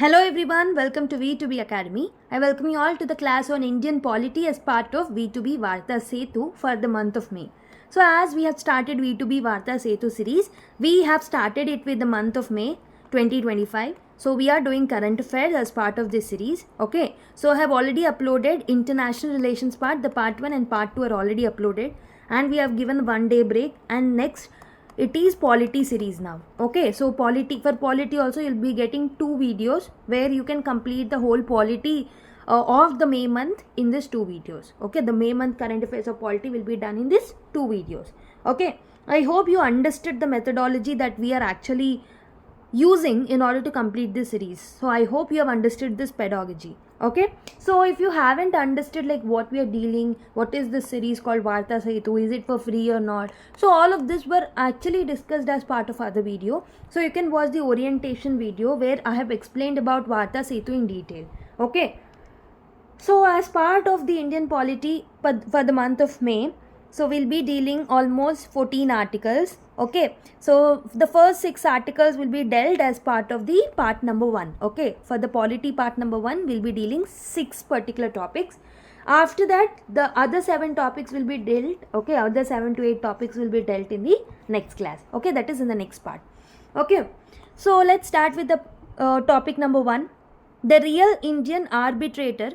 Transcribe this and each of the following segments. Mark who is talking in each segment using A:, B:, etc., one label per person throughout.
A: Hello everyone, welcome to V2B Academy. I welcome you all to the class on Indian Polity as part of V2B Varta Setu for the month of May. So as we have started V2B Varta Setu series, we have started it with the month of May 2025. So we are doing current affairs as part of this series. Okay, so I have already uploaded international relations part, the part 1 and part 2 are already uploaded, and we have given 1 day break, and next it is polity series now. Okay, so for polity also you'll be getting 2 videos where you can complete the whole polity of the May month in these 2 videos. Okay, the May month current affairs of polity will be done in these 2 videos. Okay, I hope you understood the methodology that we are actually using in order to complete this series. So I hope you have understood this pedagogy. Okay, so if you haven't understood like what we are dealing, what is this series called Varta Setu, is it for free or not, so all of this were actually discussed as part of other video. So you can watch the orientation video where I have explained about Varta Setu in detail. Okay, so as part of the Indian polity for the month of May, so we'll be dealing almost 14 articles. Okay, so the first 6 articles will be dealt as part of the part number 1. Okay, for the polity part number 1, we'll be dealing 6 particular topics. After that, the other 7 topics will be dealt. Okay, other 7 to 8 topics will be dealt in the next class. Okay, that is in the next part. Okay, so let's start with the topic number 1. The real Indian arbitrator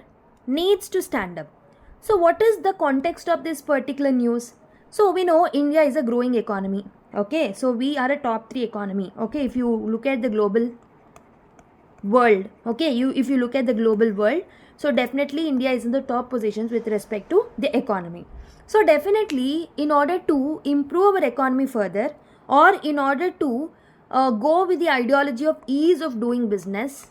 A: needs to stand up. So what is the context of this particular news? So we know India is a growing economy. Okay, so we are a top 3 economy. Okay, if you look at the global world, okay, if you look at the global world, so definitely India is in the top positions with respect to the economy. So definitely in order to improve our economy further, or in order to go with the ideology of ease of doing business,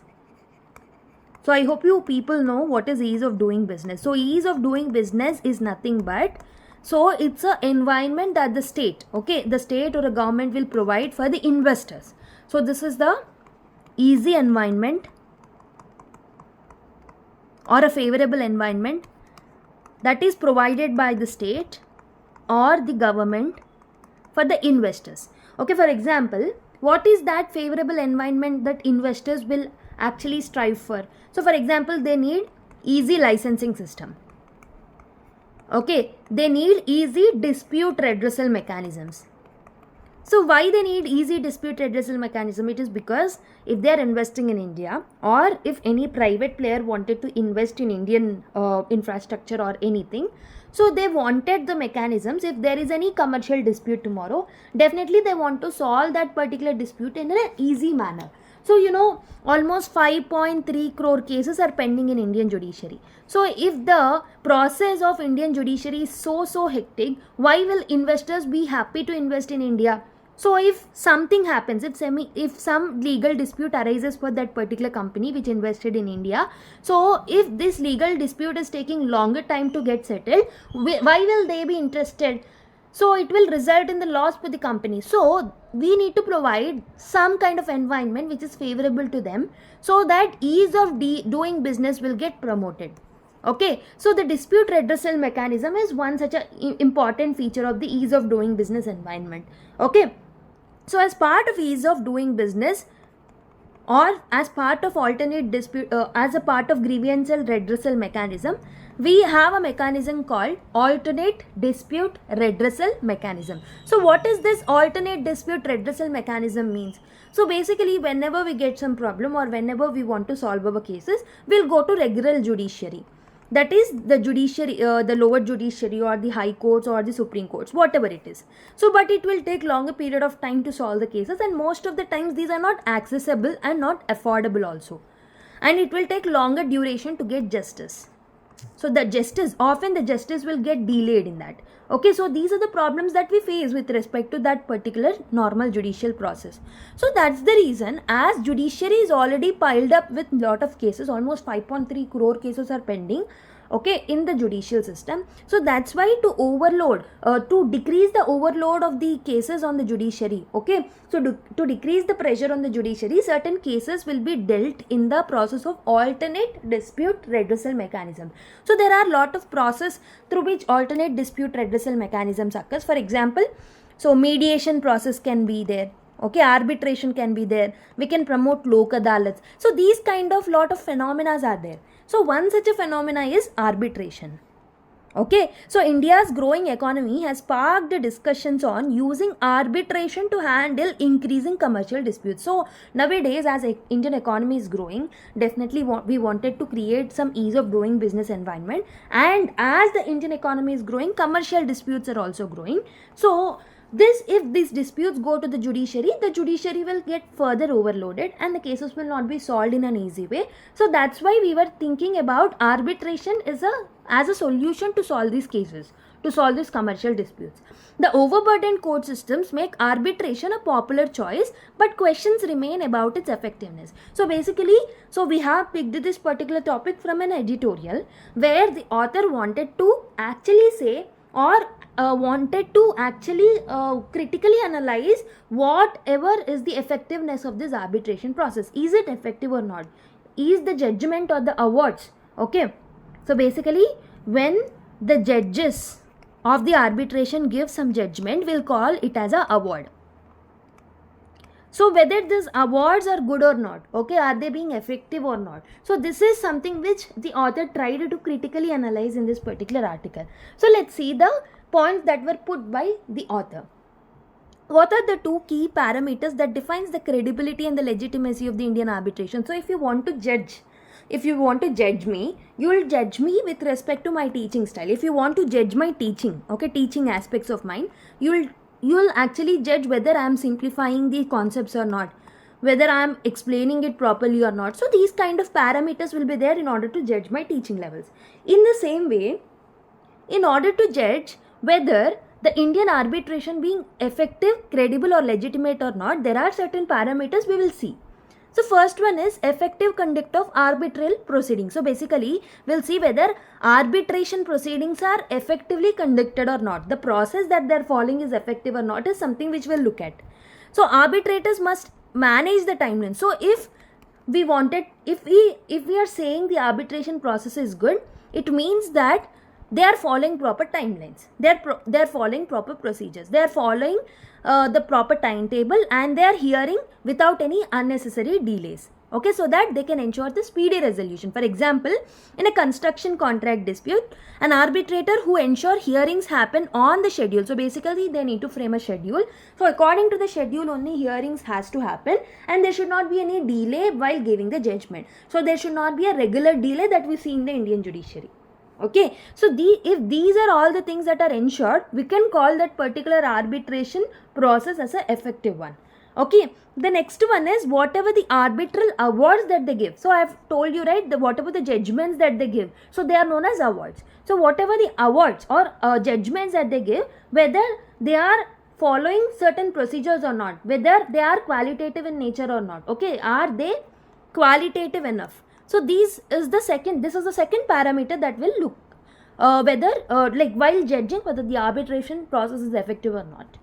A: so I hope you people know what is ease of doing business. So ease of doing business is nothing but, so it's an environment that the state, okay, the state or a government will provide for the investors. So this is the easy environment or a favorable environment that is provided by the state or the government for the investors. Okay, for example, what is that favorable environment that investors will actually strive for? So for example, they need easy licensing system. Okay, they need easy dispute redressal mechanisms. So why they need easy dispute redressal mechanism? It is because if they are investing in India, or if any private player wanted to invest in Indian infrastructure or anything, so they wanted the mechanisms. If there is any commercial dispute tomorrow, definitely they want to solve that particular dispute in an easy manner. So you know, almost 5.3 crore cases are pending in Indian judiciary. So if the process of Indian judiciary is so hectic, why will investors be happy to invest in India? So if something happens, if some legal dispute arises for that particular company which invested in India, so if this legal dispute is taking longer time to get settled, why will they be interested? So it will result in the loss for the company. So we need to provide some kind of environment which is favorable to them, so that ease of doing business will get promoted. Okay, so the dispute redressal mechanism is one such a important feature of the ease of doing business environment. Okay, so as part of ease of doing business, or as part of alternate dispute, as a part of grievance redressal mechanism, we have a mechanism called alternate dispute redressal mechanism. So what is this alternate dispute redressal mechanism means? So basically, whenever we get some problem or whenever we want to solve our cases, we'll go to regular judiciary. That is the judiciary, the lower judiciary or the high courts or the supreme courts, whatever it is. So but it will take longer period of time to solve the cases, and most of the times these are not accessible and not affordable also, and it will take longer duration to get justice. So often the justice will get delayed in that. Okay, so these are the problems that we face with respect to that particular normal judicial process. So that's the reason, as judiciary is already piled up with lot of cases, almost 5.3 crore cases are pending, okay, in the judicial system. So that's why to decrease the overload of the cases on the judiciary, okay, so to decrease the pressure on the judiciary, certain cases will be dealt in the process of alternate dispute redressal mechanism. So there are lot of process through which alternate dispute redressal mechanisms occurs. For example, so mediation process can be there. Okay, arbitration can be there. We can promote lok adalats. So these kind of lot of phenomena are there. So one such a phenomena is arbitration. Okay, so India's growing economy has sparked discussions on using arbitration to handle increasing commercial disputes. So nowadays, as Indian economy is growing, definitely we wanted to create some ease of doing business environment. And as the Indian economy is growing, commercial disputes are also growing. So if these disputes go to the judiciary will get further overloaded and the cases will not be solved in an easy way. So that's why we were thinking about arbitration as a solution to solve these cases, to solve these commercial disputes. The overburdened court systems make arbitration a popular choice, but questions remain about its effectiveness. So basically, we have picked this particular topic from an editorial where the author wanted to actually say or critically analyze whatever is the effectiveness of this arbitration process. Is it effective or not? Is the judgment or the awards? Okay. So basically, when the judges of the arbitration give some judgment, we'll call it as a award. So whether these awards are good or not, okay, are they being effective or not? So this is something which the author tried to critically analyze in this particular article. So let's see the points that were put by the author. What are the two key parameters that defines the credibility and the legitimacy of the Indian arbitration? So if you want to judge me, you will judge me with respect to my teaching style. If you want to judge my teaching, okay, teaching aspects of mine, you will actually judge whether I am simplifying the concepts or not, whether I am explaining it properly or not. So these kind of parameters will be there in order to judge my teaching levels. In the same way, in order to judge whether the Indian arbitration being effective, credible or legitimate or not, there are certain parameters we will see. So first one is effective conduct of arbitral proceedings. So basically, we'll see whether arbitration proceedings are effectively conducted or not. The process that they're following is effective or not is something which we'll look at. So arbitrators must manage the timeline. So if we are saying the arbitration process is good, it means that they are following proper timelines. They are following proper procedures. They are following the proper timetable and they are hearing without any unnecessary delays. Okay, so that they can ensure the speedy resolution. For example, in a construction contract dispute, an arbitrator who ensure hearings happen on the schedule. So basically, they need to frame a schedule. So according to the schedule, only hearings has to happen and there should not be any delay while giving the judgment. So there should not be a regular delay that we see in the Indian judiciary. Okay, so if these are all the things that are ensured, we can call that particular arbitration process as an effective one. Okay, the next one is whatever the arbitral awards that they give. So I have told you, right, whatever the judgments that they give, so they are known as awards. So whatever the awards or judgments that they give, whether they are following certain procedures or not, whether they are qualitative in nature or not. Okay, are they qualitative enough? So this is the second parameter that will look whether while judging whether the arbitration process is effective or not.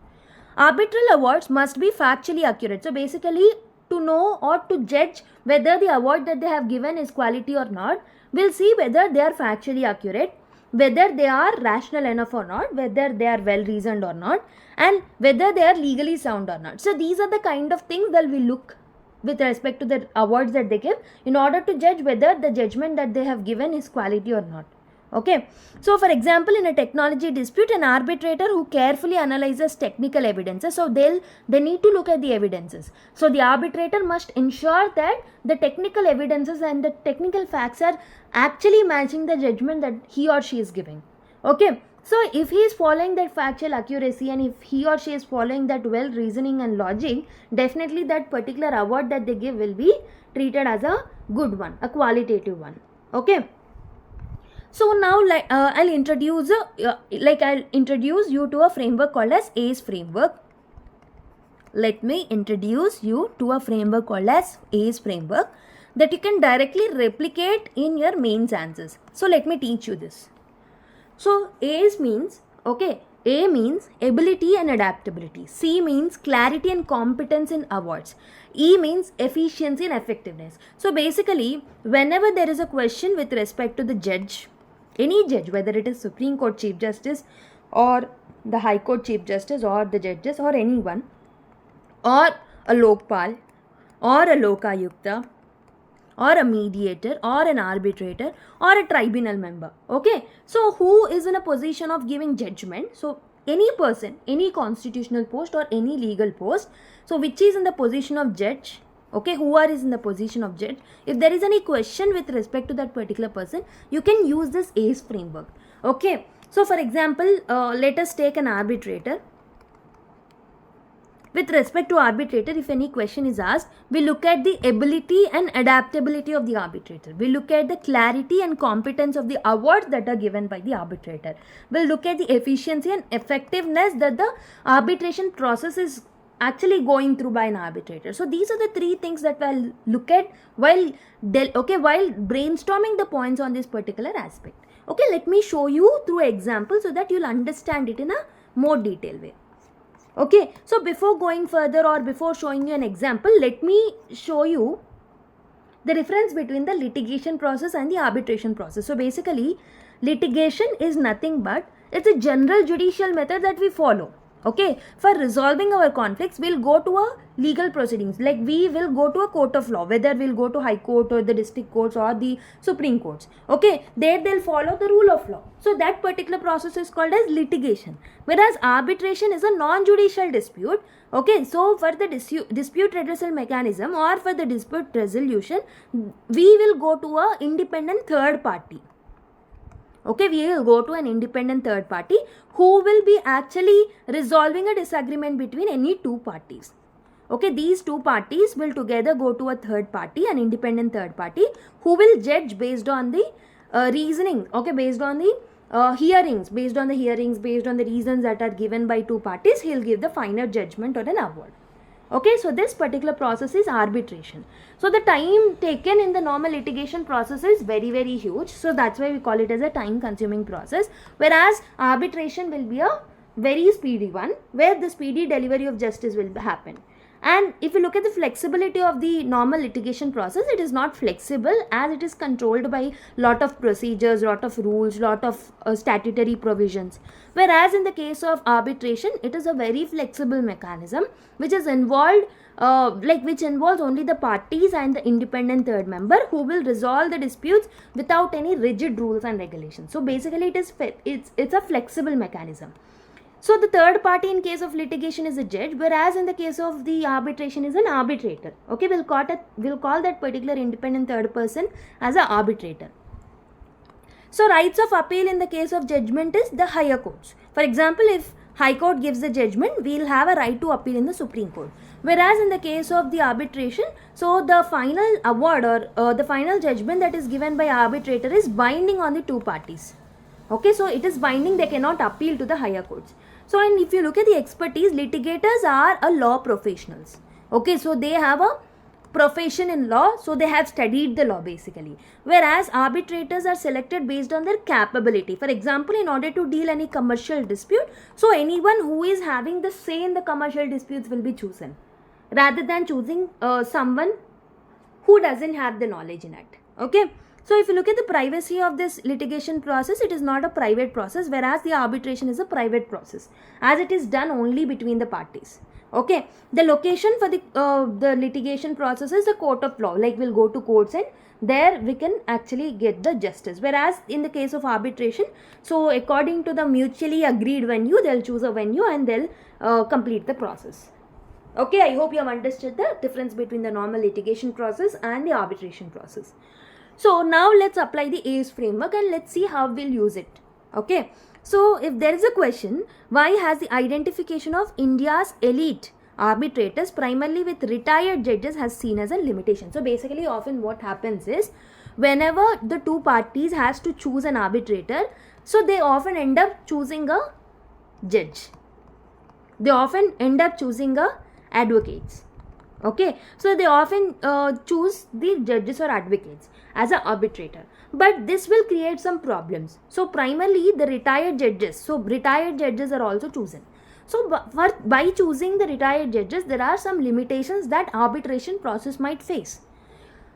A: Arbitral awards must be factually accurate. So basically, to know or to judge whether the award that they have given is quality or not, we'll see whether they are factually accurate, whether they are rational enough or not, whether they are well reasoned or not, and whether they are legally sound or not. So these are the kind of things that we look with respect to the awards that they give in order to judge whether the judgment that they have given is quality or not. Okay, so for example, in a technology dispute, an arbitrator who carefully analyzes technical evidences, so they need to look at the evidences. So the arbitrator must ensure that the technical evidences and the technical facts are actually matching the judgment that he or she is giving. Okay, so if he is following that factual accuracy and if he or she is following that well reasoning and logic, definitely that particular award that they give will be treated as a good one, a qualitative one. Okay. So now I'll introduce you to a framework called as ACE framework. Let me introduce you to a framework called as ACE framework that you can directly replicate in your mains answers. So let me teach you this. So ACE means, okay, A means ability and adaptability. C means clarity and competence in awards. E means efficiency and effectiveness. So basically, whenever there is a question with respect to the judge, any judge, whether it is Supreme Court Chief Justice or the High Court Chief Justice or the judges or anyone, or a Lokpal, or a Lokayukta, or a mediator, or an arbitrator, or a tribunal member. Okay, so who is in a position of giving judgment? So any person, any constitutional post or any legal post, so which is in the position of judge, okay, who is in the position of judge. If there is any question with respect to that particular person, you can use this ACE framework. Okay, so for example, let us take an arbitrator. With respect to arbitrator, if any question is asked, we look at the ability and adaptability of the arbitrator. We look at the clarity and competence of the awards that are given by the arbitrator. We'll look at the efficiency and effectiveness that the arbitration process is actually going through by an arbitrator. So these are the three things that we'll look at while brainstorming the points on this particular aspect. Okay, let me show you through example so that you'll understand it in a more detailed way. Okay, so before going further or before showing you an example, let me show you the difference between the litigation process and the arbitration process. So basically, litigation is nothing but it's a general judicial method that we follow. Okay, for resolving our conflicts, we'll go to a legal proceedings. Like we will go to a court of law, whether we'll go to High Court or the district courts or the Supreme Courts. Okay, there they'll follow the rule of law. So that particular process is called as litigation. Whereas arbitration is a non-judicial dispute. Okay, so for the dispute redressal mechanism or for the dispute resolution, we will go to a independent third party. Okay, we will go to an independent third party who will be actually resolving a disagreement between any two parties. Okay, these two parties will together go to a third party, an independent third party, who will judge based on the reasoning, okay, based on the hearings, based on the reasons that are given by two parties, he will give the final judgment or an award. Okay, so this particular process is arbitration. So the time taken in the normal litigation process is very, very huge. So that's why we call it as a time consuming process. Whereas arbitration will be a very speedy one, where the speedy delivery of justice will happen. And if you look at the flexibility of the normal litigation process, it is not flexible as it is controlled by lot of procedures, lot of rules, lot of statutory provisions. Whereas in the case of arbitration, it is a very flexible mechanism which is involved, which involves only the parties and the independent third member who will resolve the disputes without any rigid rules and regulations. So basically, it's a flexible mechanism. So the third party in case of litigation is a judge, whereas in the case of the arbitration is an arbitrator. Okay, we'll call that particular independent third person as an arbitrator. So rights of appeal in the case of judgment is the higher courts. For example, if High Court gives the judgment, we'll have a right to appeal in the Supreme Court. Whereas in the case of the arbitration, so the final award or the final judgment that is given by arbitrator is binding on the two parties. Okay, so it is binding, they cannot appeal to the higher courts. So, and if you look at the expertise, litigators are a law professionals. Okay, so they have a profession in law, so they have studied the law basically. Whereas arbitrators are selected based on their capability. For example, in order to deal any commercial dispute, so anyone who is having the say in the commercial disputes will be chosen, rather than choosing someone who doesn't have the knowledge in it. Okay. So if you look at the privacy of this litigation process, it is not a private process, whereas the arbitration is a private process, as it is done only between the parties. Okay, the location for the litigation process is the court of law. Like we'll go to courts and there we can actually get the justice. Whereas in the case of arbitration, so according to the mutually agreed venue, they'll choose a venue and they'll complete the process. Okay, I hope you have understood the difference between the normal litigation process and the arbitration process. So now let's apply the ACE framework and let's see how we'll use it. Okay. So if there is a question, why has the identification of India's elite arbitrators primarily with retired judges has seen as a limitation? So basically often what happens is, whenever the two parties has to choose an arbitrator, so they often end up choosing a judge. They often end up choosing a advocates. Okay, so they often choose the judges or advocates as an arbitrator, but this will create some problems. So primarily the retired judges, so retired judges are also chosen. So by choosing the retired judges, there are some limitations that arbitration process might face.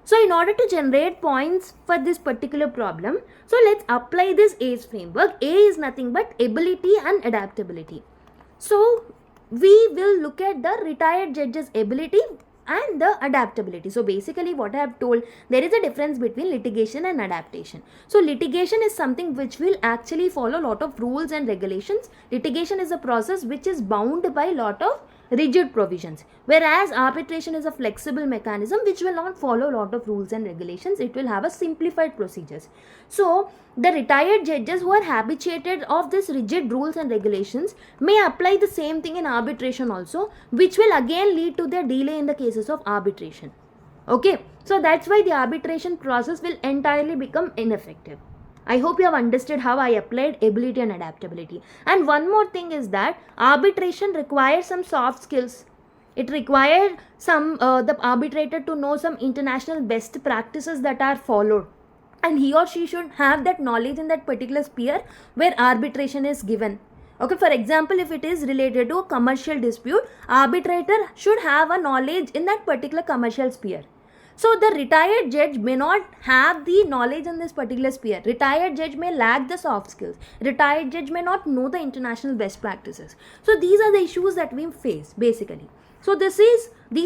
A: So in order to generate points for this particular problem, so let's apply this ACE framework. A is nothing but ability and adaptability. So we will look at the retired judge's ability and the adaptability. So basically what I have told, there is a difference between litigation and adaptation. So litigation is something which will actually follow a lot of rules and regulations. Litigation is a process which is bound by a lot of rigid provisions, whereas arbitration is a flexible mechanism which will not follow a lot of rules and regulations. It will have a simplified procedures. So the retired judges who are habituated of this rigid rules and regulations may apply the same thing in arbitration also, which will again lead to their delay in the cases of arbitration. Okay, so that's why the arbitration process will entirely become ineffective. I hope you have understood how I applied ability and adaptability. And one more thing is that arbitration requires some soft skills. It required the arbitrator to know some international best practices that are followed. And he or she should have that knowledge in that particular sphere where arbitration is given. Okay, for example, if it is related to a commercial dispute, arbitrator should have a knowledge in that particular commercial sphere. So the retired judge may not have the knowledge in this particular sphere. Retired judge may lack the soft skills. Retired judge may not know the international best practices. So these are the issues that we face basically. So these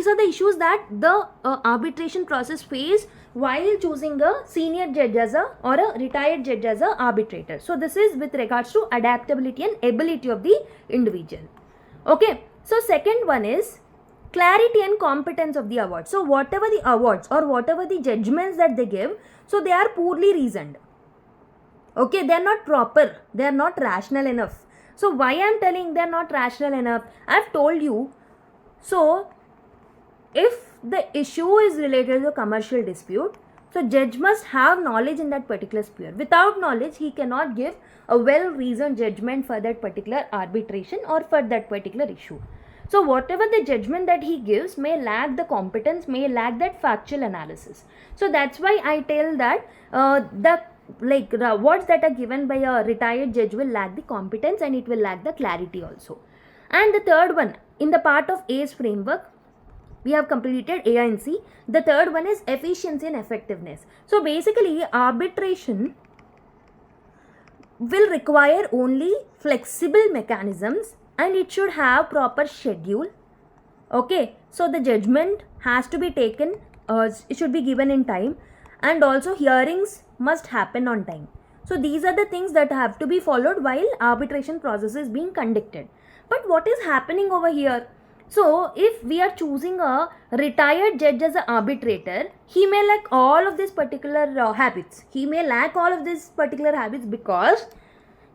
A: are the issues that the arbitration process face while choosing a senior judge or a retired judge as a arbitrator. So this is with regards to adaptability and ability of the individual. Okay. So second one is clarity and competence of the award. So whatever the awards or whatever the judgments that they give, so they are poorly reasoned. Okay, they are not proper, they are not rational enough. So why I am telling they are not rational enough? I have told you. So if the issue is related to a commercial dispute, so judge must have knowledge in that particular sphere. Without knowledge, he cannot give a well-reasoned judgment for that particular arbitration or for that particular issue. So whatever the judgment that he gives may lack the competence, may lack that factual analysis. So that's why I tell that the words that are given by a retired judge will lack the competence and it will lack the clarity also. And the third one, in the part of A's framework, we have completed A and C. The third one is efficiency and effectiveness. So basically arbitration will require only flexible mechanisms and it should have proper schedule. Okay, so the judgment has to be taken, it should be given in time, and also hearings must happen on time. So these are the things that have to be followed while arbitration process is being conducted. But what is happening over here? So if we are choosing a retired judge as an arbitrator, he may lack all of these particular habits. He may lack all of these particular habits because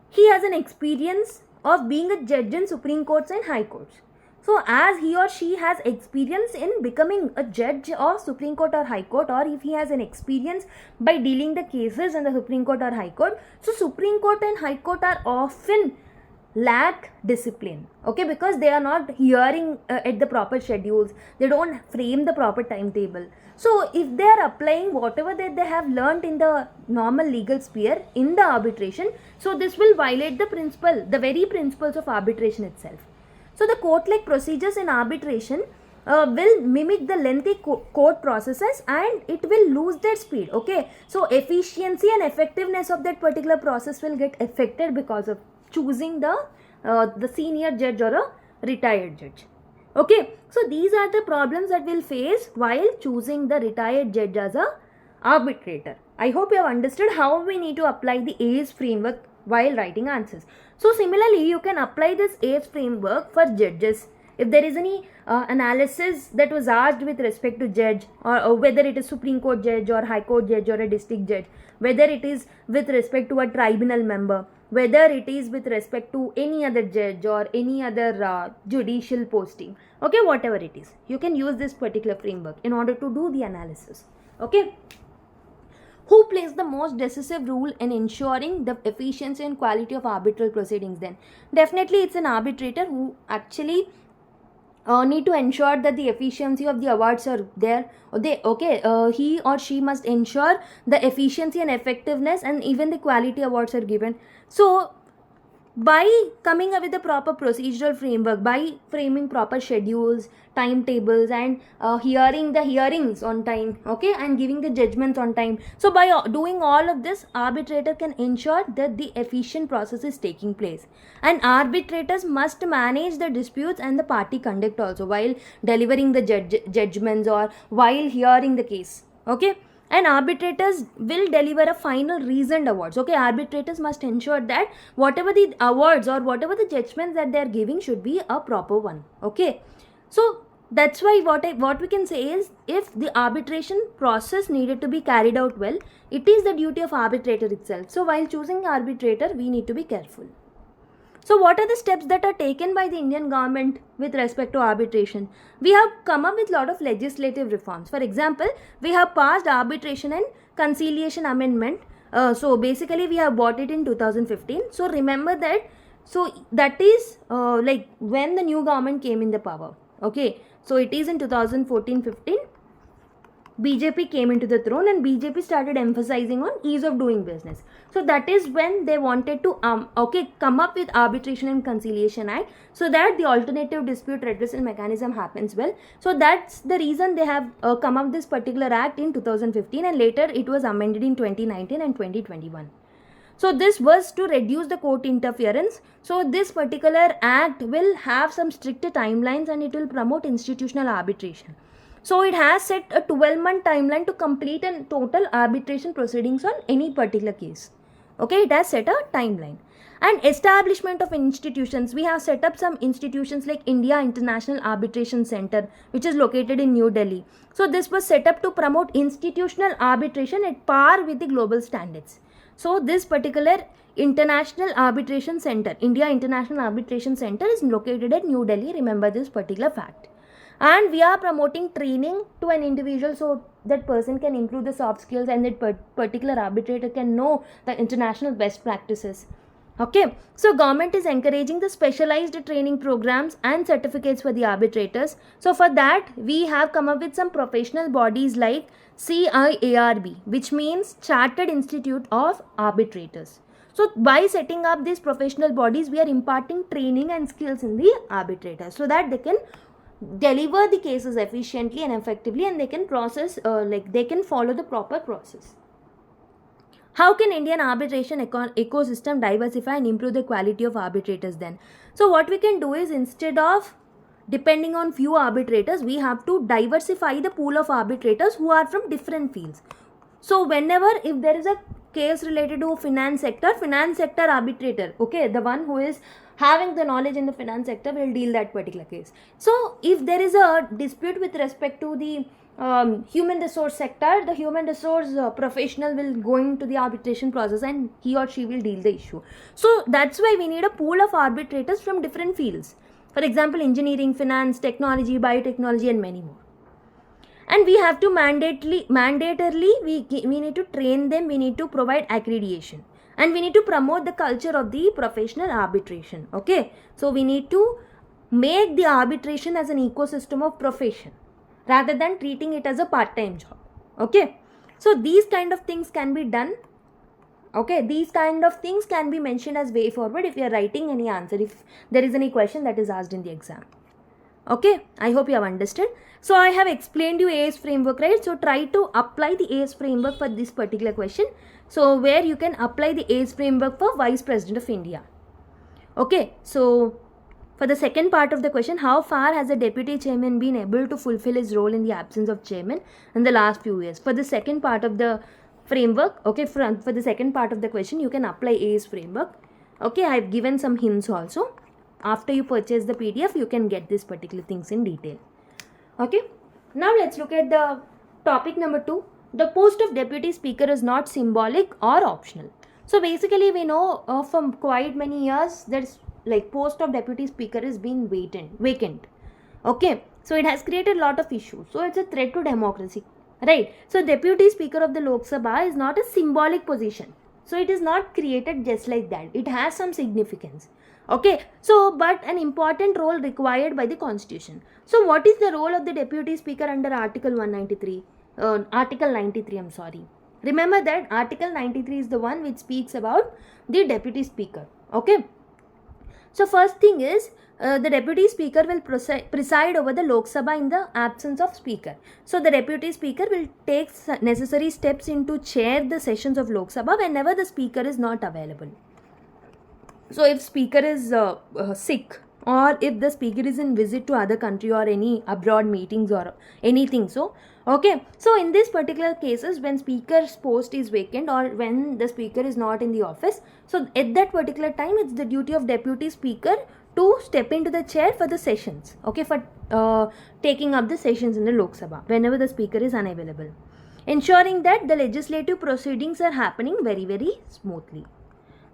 A: he has an experience of being a judge in Supreme Courts and High Courts. So as he or she has experience in becoming a judge of Supreme Court or High Court, or if he has an experience by dealing the cases in the Supreme Court or High Court, so Supreme Court and High Court are often lack discipline, okay, because they are not hearing at the proper schedules, they don't frame the proper timetable. So if they are applying whatever that they have learned in the normal legal sphere in the arbitration, so this will violate the principle, the very principles of arbitration itself. So the court-like procedures in arbitration will mimic the lengthy court processes and it will lose their speed. Okay, so efficiency and effectiveness of that particular process will get affected because of choosing the senior judge or a retired judge. Okay, so these are the problems that we'll face while choosing the retired judge as a arbitrator. I hope you have understood how we need to apply the ACE framework while writing answers. So similarly, you can apply this ACE framework for judges. If there is any analysis that was asked with respect to judge, or whether it is Supreme Court judge or High Court judge or a district judge, whether it is with respect to a tribunal member, whether it is with respect to any other judge or any other judicial posting, okay, whatever it is, you can use this particular framework in order to do the analysis. Okay, who plays the most decisive role in ensuring the efficiency and quality of arbitral proceedings? Then definitely it's an arbitrator who actually need to ensure that the efficiency of the awards are there. He or she must ensure the efficiency and effectiveness and even the quality awards are given. So by coming up with a proper procedural framework, by framing proper schedules, timetables, and hearing the hearings on time, okay, and giving the judgments on time. So by doing all of this, arbitrator can ensure that the efficient process is taking place. And arbitrators must manage the disputes and the party conduct also while delivering the judgments or while hearing the case, okay. And arbitrators will deliver a final reasoned awards, okay. Arbitrators must ensure that whatever the awards or whatever the judgments that they are giving should be a proper one, okay. So that's why what we can say is, if the arbitration process needed to be carried out well, it is the duty of arbitrator itself. So while choosing arbitrator, we need to be careful. So what are the steps that are taken by the Indian government with respect to arbitration? We have come up with a lot of legislative reforms. For example, we have passed arbitration and conciliation amendment. So basically we have bought it in 2015. So remember that. So that is like when the new government came in the power. Okay. So it is in 2014-15. BJP came into the throne and BJP started emphasizing on ease of doing business. So that is when they wanted to come up with Arbitration and Conciliation Act, so that the alternative dispute redressal mechanism happens well. So that's the reason they have come up this particular act in 2015, and later it was amended in 2019 and 2021. So this was to reduce the court interference. So this particular act will have some stricter timelines and it will promote institutional arbitration. So it has set a 12-month timeline to complete a total arbitration proceedings on any particular case. Okay, it has set a timeline. And establishment of institutions. We have set up some institutions like India International Arbitration Center, which is located in New Delhi. So this was set up to promote institutional arbitration at par with the global standards. So this particular International Arbitration Center, India International Arbitration Center, is located at New Delhi. Remember this particular fact. And we are promoting training to an individual so that person can improve the soft skills and that particular arbitrator can know the international best practices. Okay, so government is encouraging the specialized training programs and certificates for the arbitrators. So for that, we have come up with some professional bodies like CIARB, which means Chartered Institute of Arbitrators. So by setting up these professional bodies, we are imparting training and skills in the arbitrators so that they can deliver the cases efficiently and effectively, and they can process they can follow the proper process. How can Indian arbitration ecosystem diversify and improve the quality of arbitrators then? So what we can do is, instead of depending on few arbitrators, we have to diversify the pool of arbitrators who are from different fields. So whenever if there is a case related to finance sector arbitrator, okay, the one who is having the knowledge in the finance sector will deal that particular case. So if there is a dispute with respect to the human resource sector, the human resource professional will go into the arbitration process and he or she will deal the issue. So that's why we need a pool of arbitrators from different fields. For example, engineering, finance, technology, biotechnology, and many more. And we have to mandatorily we need to train them, we need to provide accreditation, and we need to promote the culture of the professional arbitration. Okay, so we need to make the arbitration as an ecosystem of profession rather than treating it as a part-time job. Okay, so these kind of things can be done. Okay, these kind of things can be mentioned as way forward if you are writing any answer, if there is any question that is asked in the exam. Okay, I hope you have understood. So I have explained you AS framework, right? So try to apply the AS framework for this particular question. So where you can apply the AS framework for Vice President of India. Okay, so for the second part of the question, how far has the Deputy Chairman been able to fulfill his role in the absence of Chairman in the last few years? For the second part of the framework, okay, for the second part of the question, you can apply AS framework. Okay, I have given some hints also. After you purchase the PDF, you can get these particular things in detail. Okay, now let's look at the topic number 2. The post of Deputy Speaker is not symbolic or optional. So basically we know from quite many years that like post of Deputy Speaker is being vacant. Okay, so it has created a lot of issues. So it's a threat to democracy, right? So Deputy Speaker of the Lok Sabha is not a symbolic position. So it is not created just like that. It has some significance. Okay, so but an important role required by the Constitution. So what is the role of the Deputy Speaker under Article 193? Article 93, I'm sorry. Remember that Article 93 is the one which speaks about the Deputy Speaker. Okay, So first thing is, the deputy speaker will preside over the Lok Sabha in the absence of speaker. So the deputy speaker will take necessary steps into chair the sessions of Lok Sabha whenever the speaker is not available. So if speaker is sick, or if the speaker is in visit to other country or any abroad meetings or anything, so in this particular cases, when speaker's post is vacant or when the speaker is not in the office, so at that particular time it's the duty of deputy speaker to step into the chair for the sessions, for taking up the sessions in the Lok Sabha whenever the speaker is unavailable, ensuring that the legislative proceedings are happening very, very smoothly.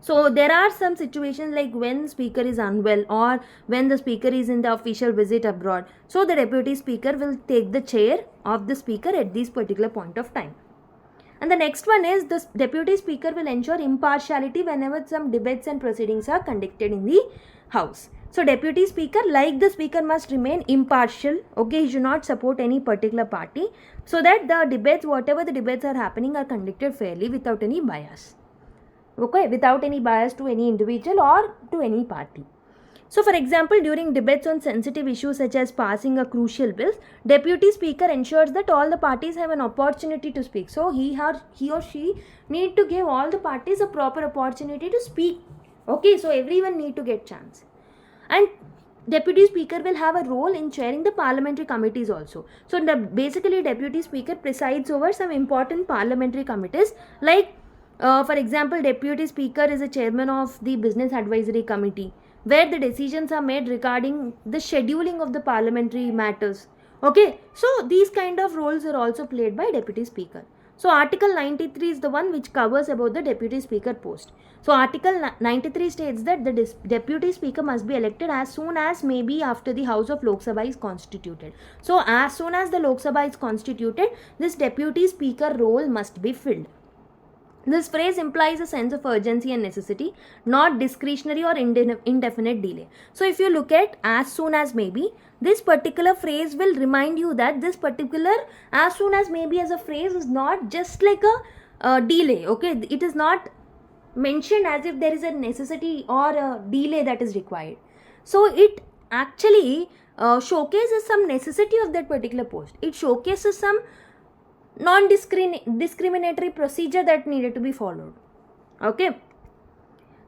A: So there are some situations like when speaker is unwell or when the speaker is in the official visit abroad. So the deputy speaker will take the chair of the speaker at this particular point of time. And the next one is, the deputy speaker will ensure impartiality whenever some debates and proceedings are conducted in the house. So deputy speaker, like the speaker, must remain impartial. He should not support any particular party, so that the debates, whatever the debates are happening, are conducted fairly without any bias. Without any bias to any individual or to any party. So for example, during debates on sensitive issues such as passing a crucial bill, deputy speaker ensures that all the parties have an opportunity to speak. So he or she need to give all the parties a proper opportunity to speak. So everyone need to get chance. And deputy speaker will have a role in chairing the parliamentary committees also. So basically deputy speaker presides over some important parliamentary committees, like for example, deputy speaker is a chairman of the business advisory committee, where the decisions are made regarding the scheduling of the parliamentary matters. So these kind of roles are also played by deputy speaker. So article 93 is the one which covers about the deputy speaker post. So article 93 states that the deputy speaker must be elected as soon as may be after the house of Lok Sabha is constituted. So as soon as the Lok Sabha is constituted, this deputy speaker role must be filled. This phrase implies a sense of urgency and necessity, not discretionary or indefinite delay. So if you look at as soon as maybe, this particular phrase will remind you that this particular as soon as maybe as a phrase is not just like a delay. It is not mentioned as if there is a necessity or a delay that is required. So it actually showcases some necessity of that particular post. It showcases some non-discriminatory procedure that needed to be followed.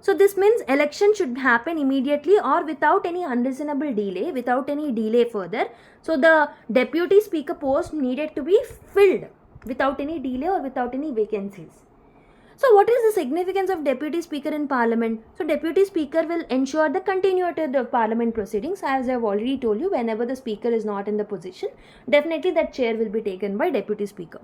A: So this means election should happen immediately or without any unreasonable delay, without any delay further. So the deputy speaker post needed to be filled without any delay or without any vacancies. So what is the significance of deputy speaker in parliament? So deputy speaker will ensure the continuity of parliament proceedings. As I have already told you, whenever the speaker is not in the position, definitely that chair will be taken by deputy speaker.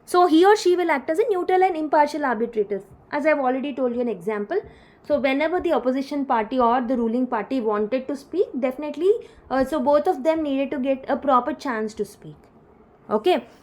A: So he or she will act as a neutral and impartial arbitrator. As I have already told you an example. So whenever the opposition party or the ruling party wanted to speak, definitely so both of them needed to get a proper chance to speak.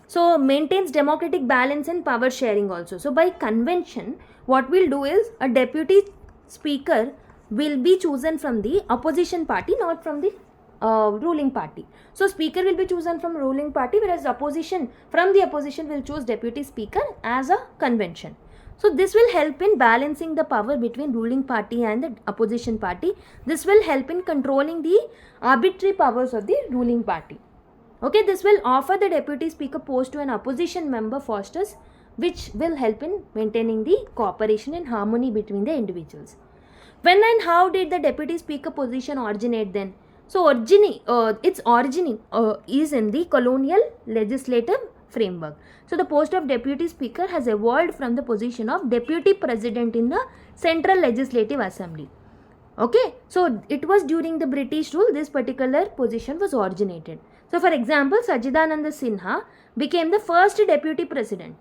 A: So maintains democratic balance and power sharing also. So by convention, what we'll do is a deputy speaker will be chosen from the opposition party, not from the ruling party. So speaker will be chosen from ruling party, whereas opposition will choose deputy speaker as a convention. So this will help in balancing the power between ruling party and the opposition party. This will help in controlling the arbitrary powers of the ruling party. This will offer the deputy speaker post to an opposition member fosters, which will help in maintaining the cooperation and harmony between the individuals. When and how did the deputy speaker position originate then? So its origin is in the colonial legislative framework. So the post of deputy speaker has evolved from the position of deputy president in the Central Legislative Assembly. So it was during the British rule this particular position was originated. So for example, Sajidananda Sinha became the first deputy president,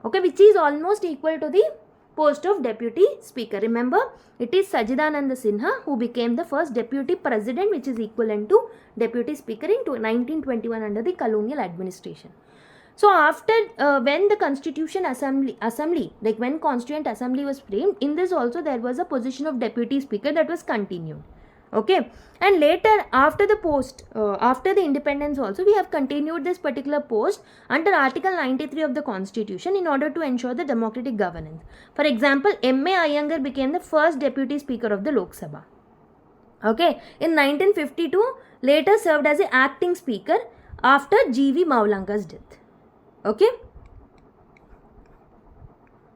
A: which is almost equal to the post of deputy speaker. Remember, it is Sajidananda Sinha who became the first deputy president, which is equivalent to deputy speaker in 1921 under the colonial administration. So after when the Constitution Assembly, like when Constituent Assembly was framed, in this also there was a position of deputy speaker that was continued. And later after the independence also, we have continued this particular post under Article 93 of the Constitution in order to ensure the democratic governance. For example, M.A. Iyengar became the first deputy speaker of the Lok Sabha. Okay, in 1952, later served as an acting speaker after G.V. Maulankar's death. Okay.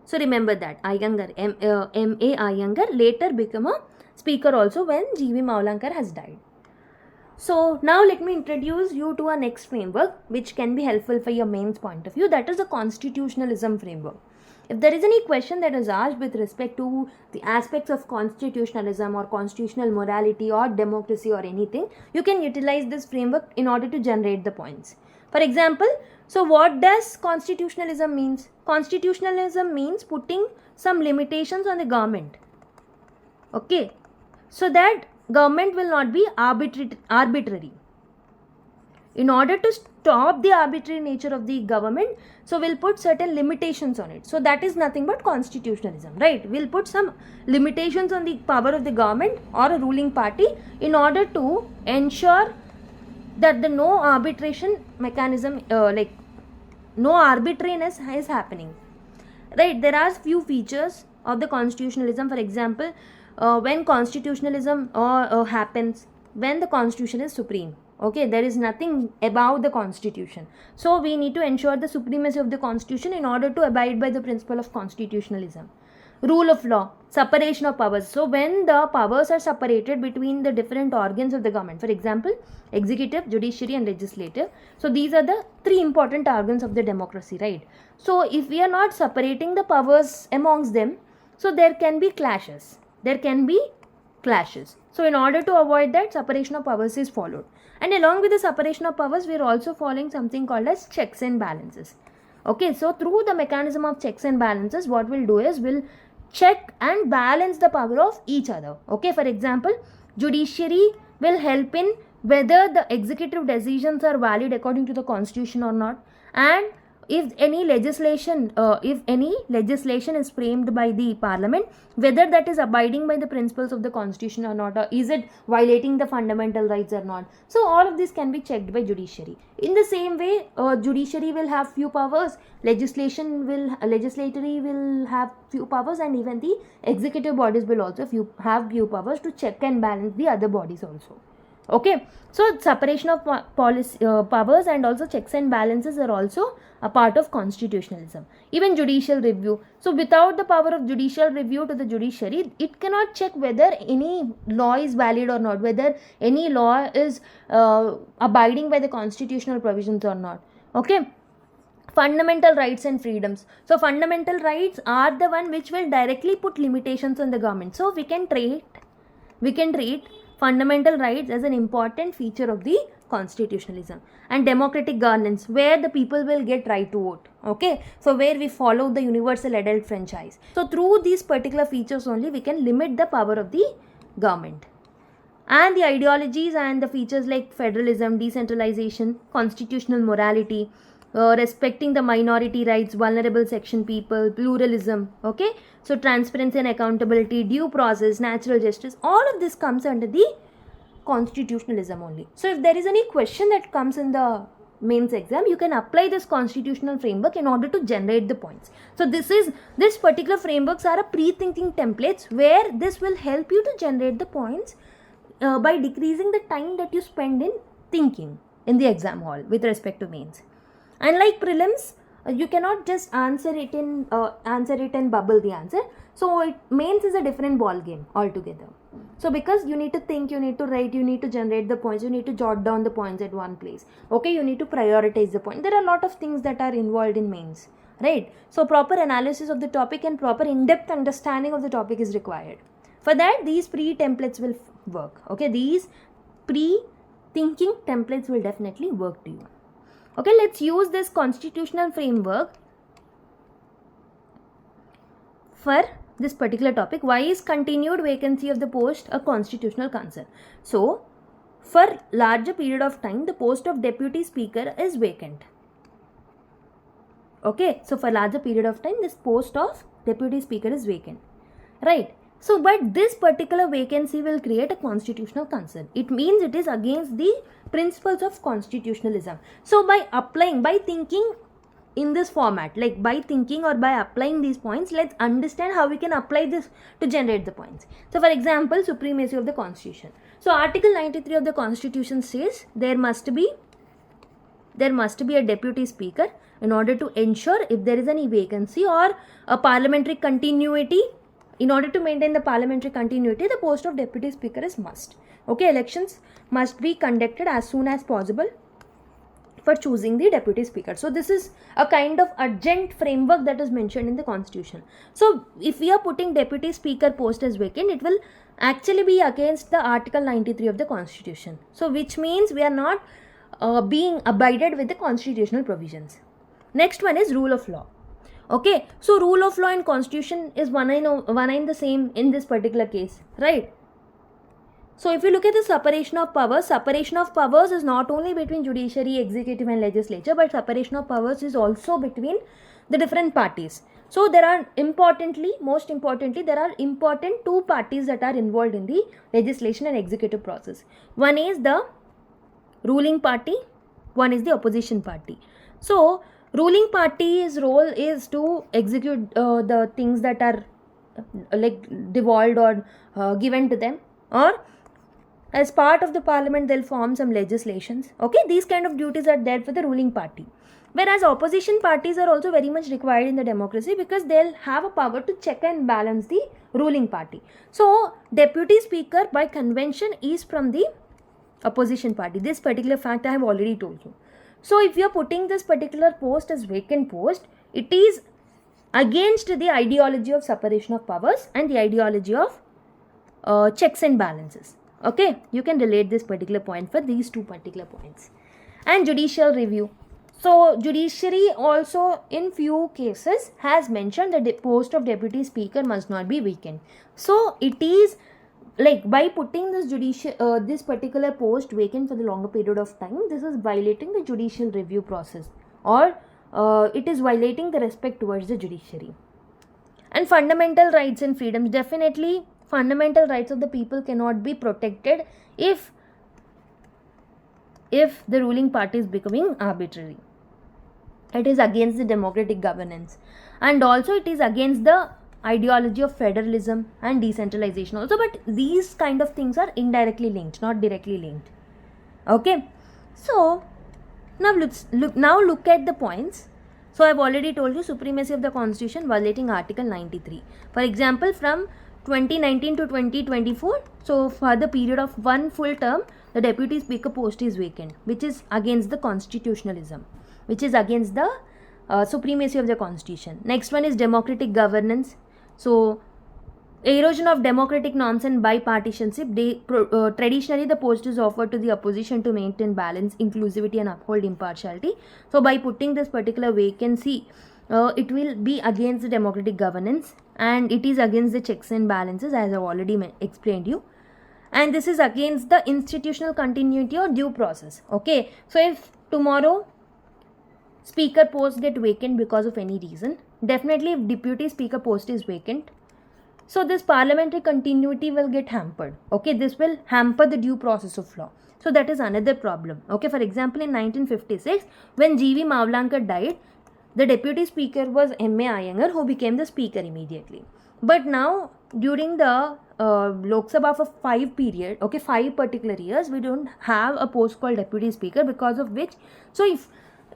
A: So remember that Iyengar, M.A. Iyengar later became a speaker also when G.V. Maulankar has died. So now let me introduce you to our next framework which can be helpful for your mains point of view, that is the constitutionalism framework. If there is any question that is asked with respect to the aspects of constitutionalism or constitutional morality or democracy or anything, you can utilize this framework in order to generate the points. For example, so what does constitutionalism means? Constitutionalism means putting some limitations on the government. Okay, so that government will not be arbitrary. In order to stop the arbitrary nature of the government, so we'll put certain limitations on it. So that is nothing but constitutionalism, right? We'll put some limitations on the power of the government or a ruling party in order to ensure that the no arbitration mechanism, no arbitrariness is happening, right? There are few features of the constitutionalism. For example, when constitutionalism happens when the constitution is supreme. Okay, there is nothing above the constitution. So we need to ensure the supremacy of the constitution in order to abide by the principle of constitutionalism. Rule of law, separation of powers. So when the powers are separated between the different organs of the government, for example, executive, judiciary and legislative. So these are the three important organs of the democracy, right? So if we are not separating the powers amongst them, so there can be clashes. So in order to avoid that, separation of powers is followed. And along with the separation of powers, we are also following something called as checks and balances. Okay, so through the mechanism of checks and balances, what we'll do is we'll check and balance the power of each other. Okay, for example, judiciary will help in whether the executive decisions are valid according to the constitution or not, and if any legislation is framed by the parliament, whether that is abiding by the principles of the constitution or not, or is it violating the fundamental rights or not. So all of this can be checked by judiciary. In the same way, judiciary will have few powers, legislatory will have few powers, and even the executive bodies will also have few powers to check and balance the other bodies also. Okay, so separation of powers and also checks and balances are also a part of constitutionalism. Even judicial review. So without the power of judicial review to the judiciary, it cannot check whether any law is valid or not, whether any law is abiding by the constitutional provisions or not. Okay. Fundamental rights and freedoms. So fundamental rights are the one which will directly put limitations on the government. So we can treat fundamental rights as an important feature of the constitutionalism. And democratic governance, where the people will get right to vote. Okay, so where we follow the universal adult franchise. So through these particular features only, we can limit the power of the government. And the ideologies and the features like federalism, decentralization, constitutional morality, respecting the minority rights, vulnerable section people, pluralism. Okay, so transparency and accountability, due process, natural justice, all of this comes under the constitutionalism only. So if there is any question that comes in the mains exam, you can apply this constitutional framework in order to generate the points. So this particular frameworks are a pre-thinking templates where this will help you to generate the points by decreasing the time that you spend in thinking in the exam hall with respect to mains. Unlike prelims, you cannot just answer it and bubble the answer. So mains is a different ball game altogether. So because you need to think, you need to write, you need to generate the points, you need to jot down the points at one place. Okay, you need to prioritize the point. There are a lot of things that are involved in mains, right? So proper analysis of the topic and proper in-depth understanding of the topic is required. For that, these pre-templates will work. Okay, these pre-thinking templates will definitely work to you. Okay, let's use this constitutional framework for this particular topic. Why is continued vacancy of the post a constitutional concern? So, for larger period of time, the post of deputy speaker is vacant. Okay, so for larger period of time, this post of deputy speaker is vacant. Right. So, but this particular vacancy will create a constitutional concern. It means it is against the principles of constitutionalism. So, by thinking in this format, like by thinking or by applying these points, let's understand how we can apply this to generate the points. So for example, supremacy of the constitution. So article 93 of the constitution says there must be a deputy speaker in order to ensure if there is any vacancy or a parliamentary continuity. In order to maintain the parliamentary continuity, the post of deputy speaker is must. Okay, elections must be conducted as soon as possible for choosing the deputy speaker. So this is a kind of urgent framework that is mentioned in the constitution. So if we are putting deputy speaker post as vacant, it will actually be against the article 93 of the constitution. So which means we are not being abided with the constitutional provisions. Next one is rule of law. Okay, so rule of law and constitution is one and the same in this particular case, right? So if you look at the separation of powers is not only between judiciary, executive and legislature, but separation of powers is also between the different parties. So there are most importantly, there are important two parties that are involved in the legislation and executive process. One is the ruling party, one is the opposition party. So ruling party's role is to execute the things that are like devolved or given to them, or as part of the parliament they'll form some legislations. Okay, these kind of duties are there for the ruling party. Whereas opposition parties are also very much required in the democracy because they'll have a power to check and balance the ruling party. So deputy speaker by convention is from the opposition party. This particular fact I have already told you. So if you are putting this particular post as vacant post, it is against the ideology of separation of powers and the ideology of checks and balances. Okay, you can relate this particular point for these two particular points. And judicial review. So judiciary also in few cases has mentioned that the post of deputy speaker must not be vacant. So it is like by putting this particular post vacant for the longer period of time, this is violating the judicial review process, or it is violating the respect towards the judiciary. And fundamental rights and freedoms, definitely fundamental rights of the people cannot be protected if the ruling party is becoming arbitrary. It is against the democratic governance, and also it is against the ideology of federalism and decentralization also, but these kind of things are indirectly linked, not directly linked. Okay, so now look at the points. So I've already told you supremacy of the constitution violating article 93. For example, from 2019 to 2024, so for the period of one full term, the deputy speaker post is vacant, which is against the constitutionalism, which is against the supremacy of the constitution. Next one is democratic governance. So erosion of democratic norms and bipartisanship. Traditionally the post is offered to the opposition to maintain balance, inclusivity and uphold impartiality. So by putting this particular vacancy, it will be against the democratic governance, and it is against the checks and balances, as I have already explained you. And this is against the institutional continuity or due process. Okay, so if tomorrow speaker post get vacant because of any reason, definitely if deputy speaker post is vacant, so this parliamentary continuity will get hampered. Okay, this will hamper the due process of law. So that is another problem. Okay, for example, in 1956, when G.V. Mavlankar died, the deputy speaker was M.A. Iyengar, who became the speaker immediately. But now, during the Lok Sabha for 5 particular years, we don't have a post called deputy speaker, because of which, so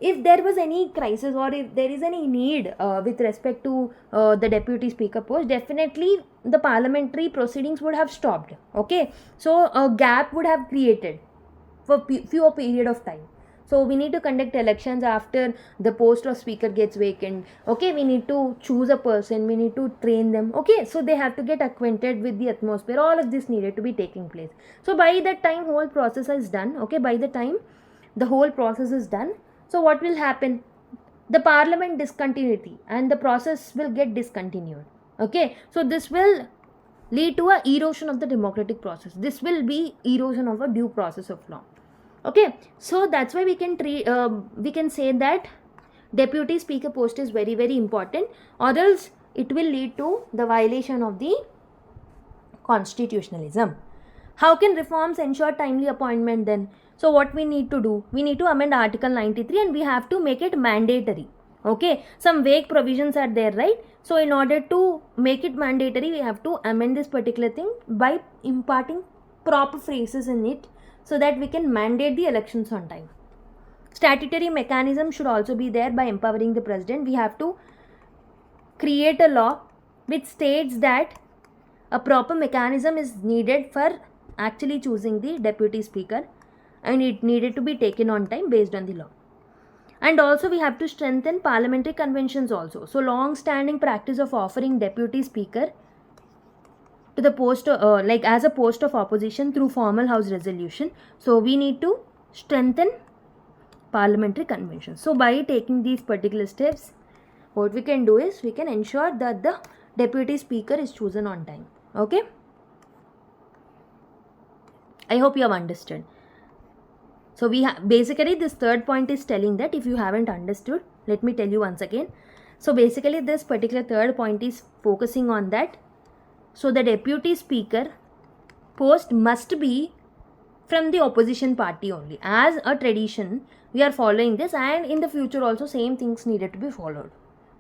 A: if there was any crisis or if there is any need with respect to the deputy speaker post, definitely the parliamentary proceedings would have stopped. Okay, so a gap would have created for few period of time. So we need to conduct elections after the post of speaker gets vacant. Okay, we need to choose a person, we need to train them. Okay, so they have to get acquainted with the atmosphere. All of this needed to be taking place. So by that time whole process is done. Okay, by the time the whole process is done, so what will happen? The parliament discontinuity and the process will get discontinued. Okay, so this will lead to a erosion of the democratic process. This will be erosion of a due process of law. Okay, so that's why we can say that deputy speaker post is very, very important, or else it will lead to the violation of the constitutionalism. How can reforms ensure timely appointment then? So what we need to do? We need to amend Article 93 and we have to make it mandatory. Okay, some vague provisions are there, right? So in order to make it mandatory, we have to amend this particular thing by imparting proper phrases in it so that we can mandate the elections on time. Statutory mechanism should also be there by empowering the president. We have to create a law which states that a proper mechanism is needed for actually choosing the deputy speaker, and it needed to be taken on time based on the law. And also we have to strengthen parliamentary conventions also. So long standing practice of offering deputy speaker to the post like as a post of opposition through formal house resolution. So we need to strengthen parliamentary conventions. So by taking these particular steps, what we can do is we can ensure that the deputy speaker is chosen on time. Okay, I hope you have understood. So we have basically this third point is telling that if you haven't understood, let me tell you once again. So basically this particular third point is focusing on that. So the deputy speaker post must be from the opposition party only. As a tradition, we are following this, and in the future also same things needed to be followed.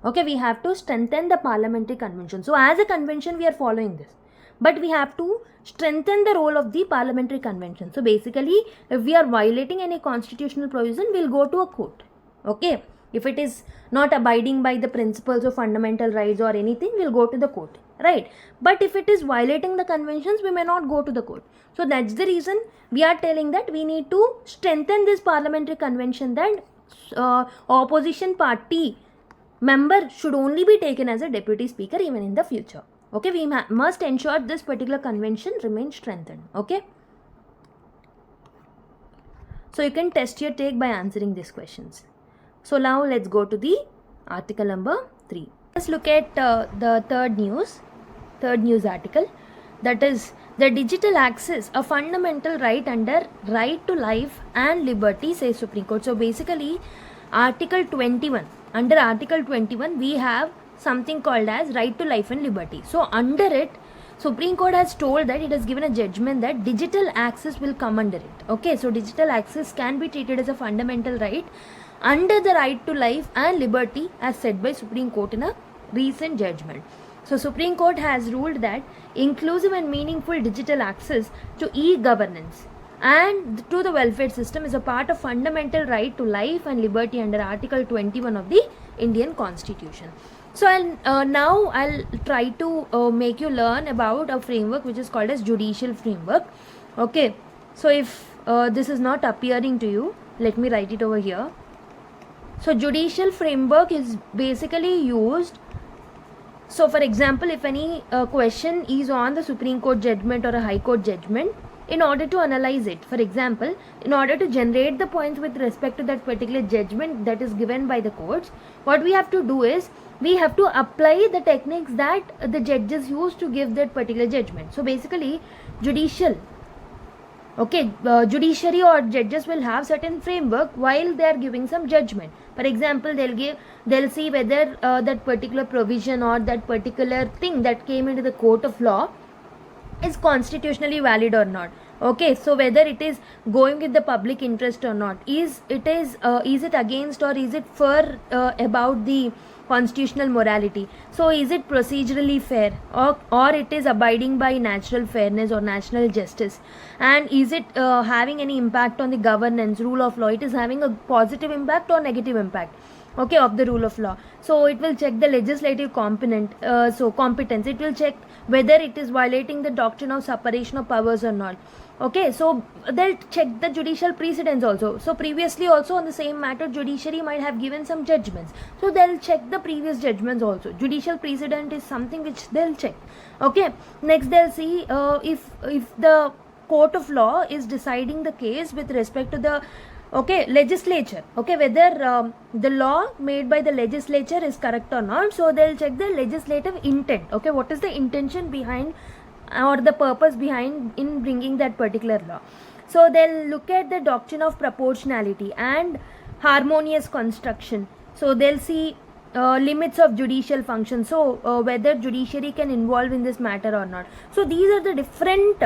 A: Okay, we have to strengthen the parliamentary convention. So as a convention, we are following this. But we have to strengthen the role of the parliamentary convention. So basically, if we are violating any constitutional provision, we'll go to a court. Okay, if it is not abiding by the principles of fundamental rights or anything, we'll go to the court, right? But if it is violating the conventions, we may not go to the court. So that's the reason we are telling that we need to strengthen this parliamentary convention, that opposition party member should only be taken as a deputy speaker even in the future. Okay, we must ensure this particular convention remains strengthened. Okay, so you can test your take by answering these questions. So now let's go to the article number 3. Let's look at the third news article, that is the digital access, a fundamental right under right to life and liberty, says Supreme Court. So basically article 21, under article 21 we have something called as right to life and liberty. So under it, Supreme Court has told that it has given a judgment that digital access will come under it. Okay, so digital access can be treated as a fundamental right under the right to life and liberty as said by Supreme Court in a recent judgment. So Supreme Court has ruled that inclusive and meaningful digital access to e-governance and to the welfare system is a part of fundamental right to life and liberty under article 21 of the Indian Constitution. So now I'll try to make you learn about a framework which is called as judicial framework. Okay, so if this is not appearing to you, let me write it over here. So judicial framework is basically used. So for example, if any question is on the Supreme Court judgment or a High Court judgment, in order to analyze it, for example, in order to generate the points with respect to that particular judgment that is given by the courts, what we have to do is we have to apply the techniques that the judges use to give that particular judgment. So basically judiciary or judges will have certain framework while they are giving some judgment. For example, they'll see whether that particular provision or that particular thing that came into the court of law is constitutionally valid or not. Okay, so whether it is going with the public interest or not, is it against or is it for about the constitutional morality, so is it procedurally fair or it is abiding by natural fairness or national justice, and is it having any impact on the governance, rule of law, it is having a positive impact or negative impact, okay, of the rule of law. So it will check the legislative competence, it will check whether it is violating the doctrine of separation of powers or not. Okay, so they'll check the judicial precedents also. So previously also on the same matter, judiciary might have given some judgments, so they'll check the previous judgments also. Judicial precedent is something which they'll check. Okay, next they'll see if the court of law is deciding the case with respect to the legislature, whether the law made by the legislature is correct or not. So they'll check the legislative intent. Okay, what is the intention behind or the purpose behind in bringing that particular law. So they'll look at the doctrine of proportionality and harmonious construction. So they'll see limits of judicial function, so whether judiciary can involve in this matter or not. So these are the different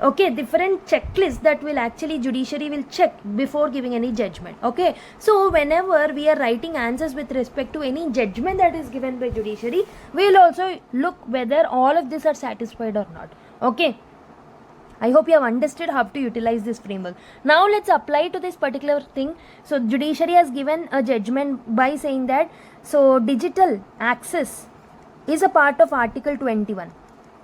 A: Okay, different checklists that will actually judiciary will check before giving any judgment. Okay, so whenever we are writing answers with respect to any judgment that is given by judiciary, we will also look whether all of these are satisfied or not. Okay, I hope you have understood how to utilize this framework. Now let's apply to this particular thing. So judiciary has given a judgment by saying that so digital access is a part of Article 21.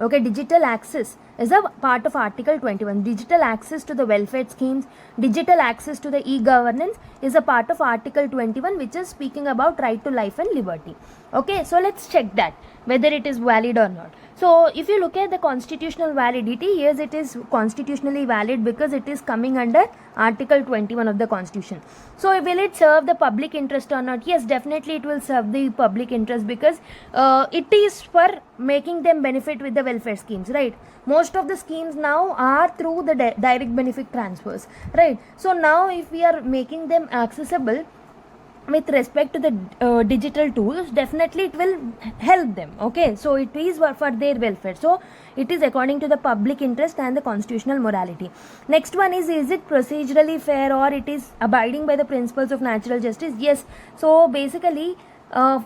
A: Okay, digital access is a part of Article 21. Digital access to the welfare schemes, digital access to the e-governance is a part of Article 21, which is speaking about right to life and liberty. Okay, so let's check that whether it is valid or not. So if you look at the constitutional validity, yes, it is constitutionally valid because it is coming under Article 21 of the Constitution. So will it serve the public interest or not? Yes, definitely it will serve the public interest because it is for making them benefit with the welfare schemes, right? Most of the schemes now are through the direct benefit transfers, right? So now if we are making them accessible with respect to the digital tools, definitely it will help them. Okay, so it is for their welfare, so it is according to the public interest and the constitutional morality. Next one is it procedurally fair or it is abiding by the principles of natural justice? Yes, so basically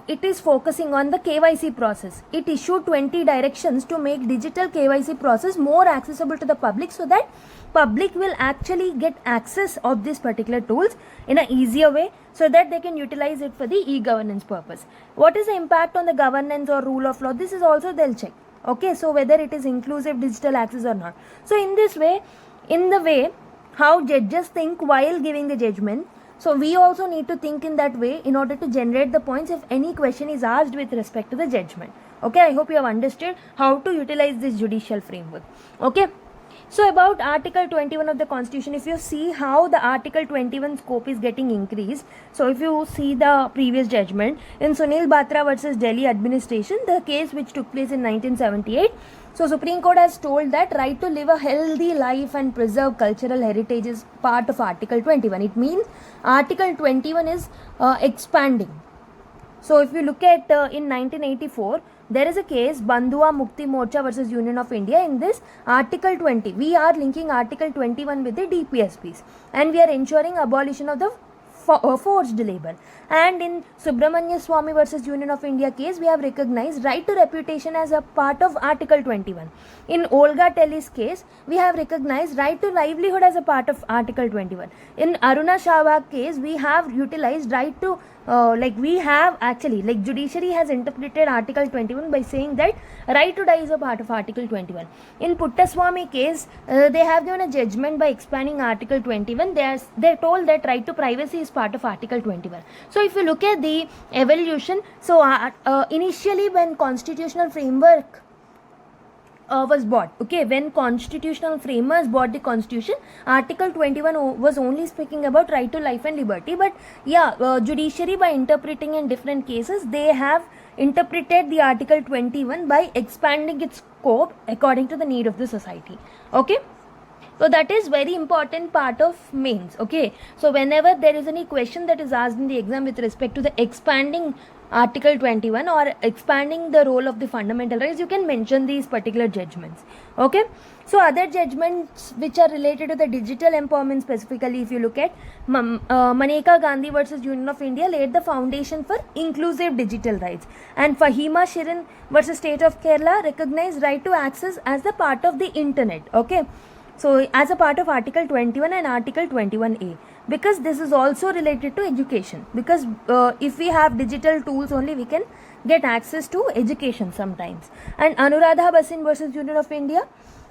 A: it is focusing on the KYC process. It issued 20 directions to make digital KYC process more accessible to the public so that public will actually get access of these particular tools in an easier way so that they can utilize it for the e-governance purpose. What is the impact on the governance or rule of law? This is also they'll check. Okay, so whether it is inclusive digital access or not. So in this way, in the way how judges think while giving the judgment, so we also need to think in that way in order to generate the points if any question is asked with respect to the judgment. Okay, I hope you have understood how to utilize this judicial framework. Okay, so about Article 21 of the Constitution, if you see how the Article 21 scope is getting increased, so if you see the previous judgment in Sunil Batra versus Delhi administration, the case which took place in 1978, so Supreme Court has told that right to live a healthy life and preserve cultural heritage is part of Article 21. It means Article 21 is expanding. So if you look at in 1984, there is a case Bandhua Mukti Morcha versus Union of India. In this Article 20, we are linking Article 21 with the DPSPs and we are ensuring abolition of the forced labor. And in Subramanya Swamy versus Union of India case, we have recognized right to reputation as a part of Article 21. In Olga Telly's case, we have recognized right to livelihood as a part of Article 21. In Aruna Shahbag case, we have utilized right to judiciary has interpreted Article 21 by saying that right to die is a part of Article 21. In Puttaswamy case, they have given a judgment by expanding Article 21. They told that right to privacy is part of Article 21. So if you look at the evolution, so initially when constitutional framework was bought, okay, when constitutional framers bought the constitution, Article 21 was only speaking about right to life and liberty, but judiciary by interpreting in different cases, they have interpreted the Article 21 by expanding its scope according to the need of the society. Okay, so that is very important part of mains. Okay, so whenever there is any question that is asked in the exam with respect to the expanding Article 21 or expanding the role of the fundamental rights, you can mention these particular judgments. Okay, so other judgments which are related to the digital empowerment, specifically if you look at Maneka Gandhi versus Union of India, laid the foundation for inclusive digital rights, and Fahima Shirin versus State of Kerala recognized right to access as the part of the internet. Okay, so as a part of Article 21 and Article 21A, because this is also related to education, because if we have digital tools only, we can get access to education sometimes. And Anuradha Basin versus Union of India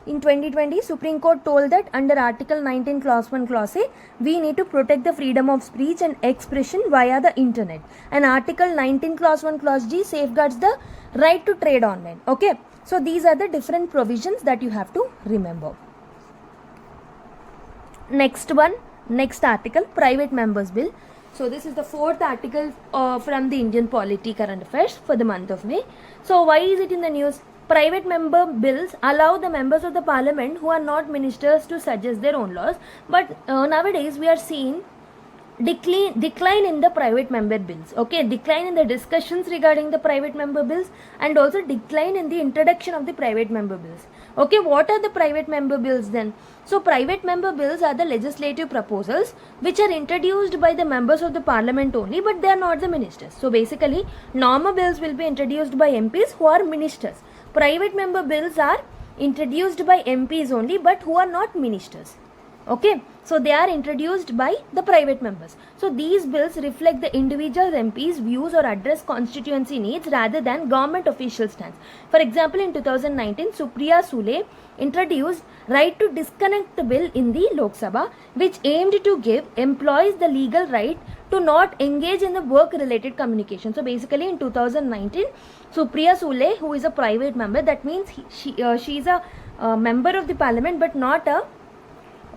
A: in 2020, Supreme Court told that under Article 19 Clause 1 Clause A, we need to protect the freedom of speech and expression via the internet, and Article 19 Clause 1 Clause G safeguards the right to trade online. Okay, so these are the different provisions that you have to remember. Next article, Private Members Bill. So this is the fourth article from the Indian Polity Current Affairs for the month of May. So why is it in the news? Private member bills allow the members of the parliament who are not ministers to suggest their own laws. But nowadays we are seeing decline in the private member bills, okay, decline in the discussions regarding the private member bills, and also decline in the introduction of the private member bills. Okay, what are the private member bills then? So private member bills are the legislative proposals which are introduced by the members of the parliament only, but they are not the ministers. So basically normal bills will be introduced by MPs who are ministers. Private member bills are introduced by MPs only, but who are not ministers. Okay, so they are introduced by the private members. So these bills reflect the individual MP's views or address constituency needs rather than government official stance. For example, in 2019, Supriya Sule introduced right to disconnect the bill in the Lok Sabha, which aimed to give employees the legal right to not engage in the work related communication. So basically in 2019, Supriya Sule, who is a private member, that means she is a member of the parliament but not a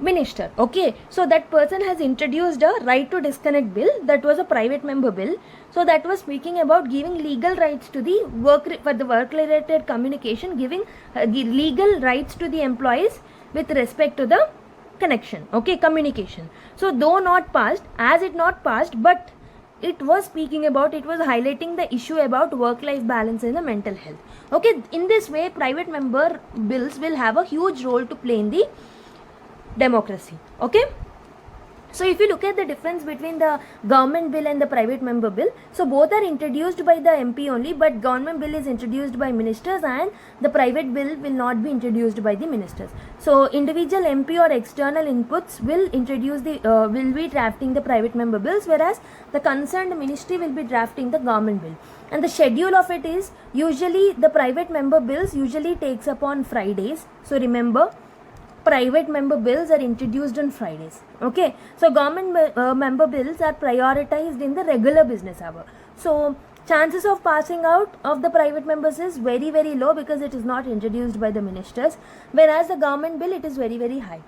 A: minister. Okay, so that person has introduced a right to disconnect bill. That was a private member bill. So that was speaking about giving legal rights to the work related communication, giving legal rights to the employees with respect to the connection, okay, communication. So though not passed, as it not passed, but it was speaking about, it was highlighting the issue about work-life balance and the mental health. Okay, in this way private member bills will have a huge role to play in the democracy. Okay, so if you look at the difference between the government bill and the private member bill, so both are introduced by the MP only, but government bill is introduced by ministers and the private bill will not be introduced by the ministers. So individual MP or external inputs will introduce the will be drafting the private member bills, whereas the concerned ministry will be drafting the government bill. And the schedule of it is usually the private member bills usually takes up on Fridays. So remember, private member bills are introduced on Fridays. Okay, so government member bills are prioritized in the regular business hour. So chances of passing out of the private members is very low because it is not introduced by the ministers, whereas the government bill, it is very high.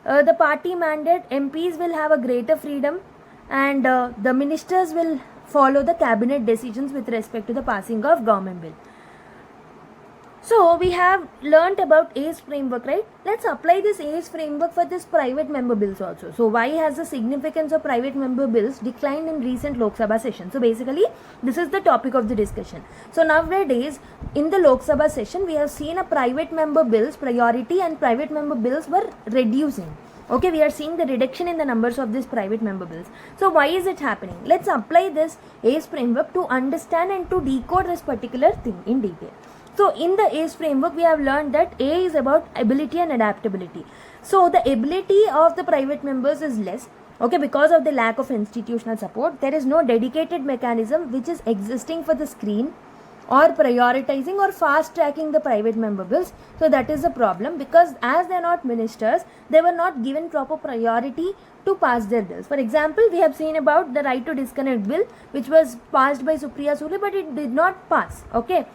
A: The party mandate, MPs will have a greater freedom, and the ministers will follow the cabinet decisions with respect to the passing of government bill. So we have learnt about ACE framework, right? Let's apply this ACE framework for this private member bills also. So why has the significance of private member bills declined in recent Lok Sabha session? So basically this is the topic of the discussion. So nowadays in the Lok Sabha session we have seen a private member bills priority and private member bills were reducing. Okay, we are seeing the reduction in the numbers of these private member bills. So why is it happening? Let's apply this ACE framework to understand and to decode this particular thing in detail. So in the ACE framework, we have learned that A is about ability and adaptability. So the ability of the private members is less, okay, because of the lack of institutional support. There is no dedicated mechanism which is existing for the screen or prioritizing or fast tracking the private member bills. So that is a problem, because as they are not ministers, they were not given proper priority to pass their bills. For example, we have seen about the right to disconnect bill, which was passed by Supriya Sule, but it did not pass. Okay.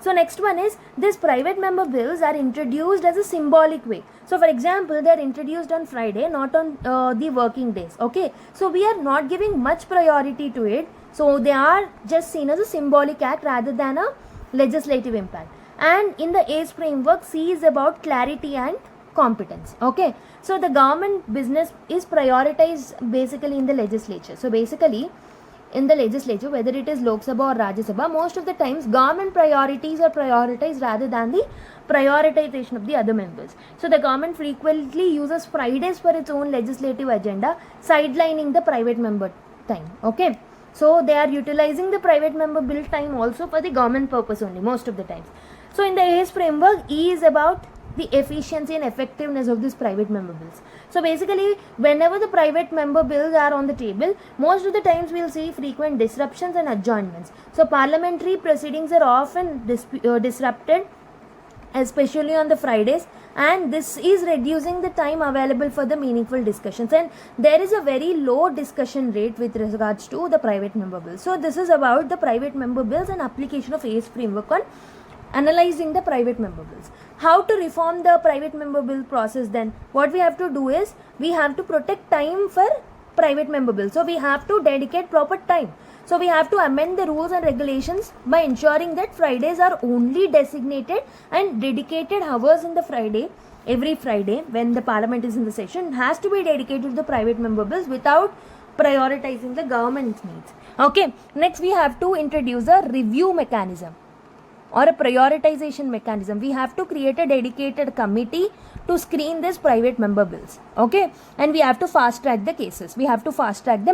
A: So next one is, these private member bills are introduced as a symbolic way. So for example, they are introduced on Friday, not on the working days. Okay, so we are not giving much priority to it. So they are just seen as a symbolic act rather than a legislative impact. And in the ACE framework, C is about clarity and competence. Okay, so the government business is prioritized basically in the legislature. So basically in the legislature, whether it is Lok Sabha or Rajya Sabha, most of the times government priorities are prioritized rather than the prioritization of the other members. So the government frequently uses Fridays for its own legislative agenda, sidelining the private member time. Okay, so they are utilizing the private member bill time also for the government purpose only most of the times. So in the ACE framework, E is about the efficiency and effectiveness of these private member bills. So basically, whenever the private member bills are on the table, most of the times we will see frequent disruptions and adjournments. So parliamentary proceedings are often disrupted, especially on the Fridays, and this is reducing the time available for the meaningful discussions, and there is a very low discussion rate with regards to the private member bills. So this is about the private member bills and application of ACE framework on analyzing the private member bills. How to reform the private member bill process then? What we have to do is, we have to protect time for private member bills. So we have to dedicate proper time. So we have to amend the rules and regulations by ensuring that Fridays are only designated and dedicated hours in the Friday. Every Friday when the parliament is in the session has to be dedicated to the private member bills without prioritizing the government's needs. Okay, next we have to introduce a review mechanism or a prioritization mechanism. We have to create a dedicated committee to screen these private member bills. Okay, and we have to fast track the cases. We have to fast track the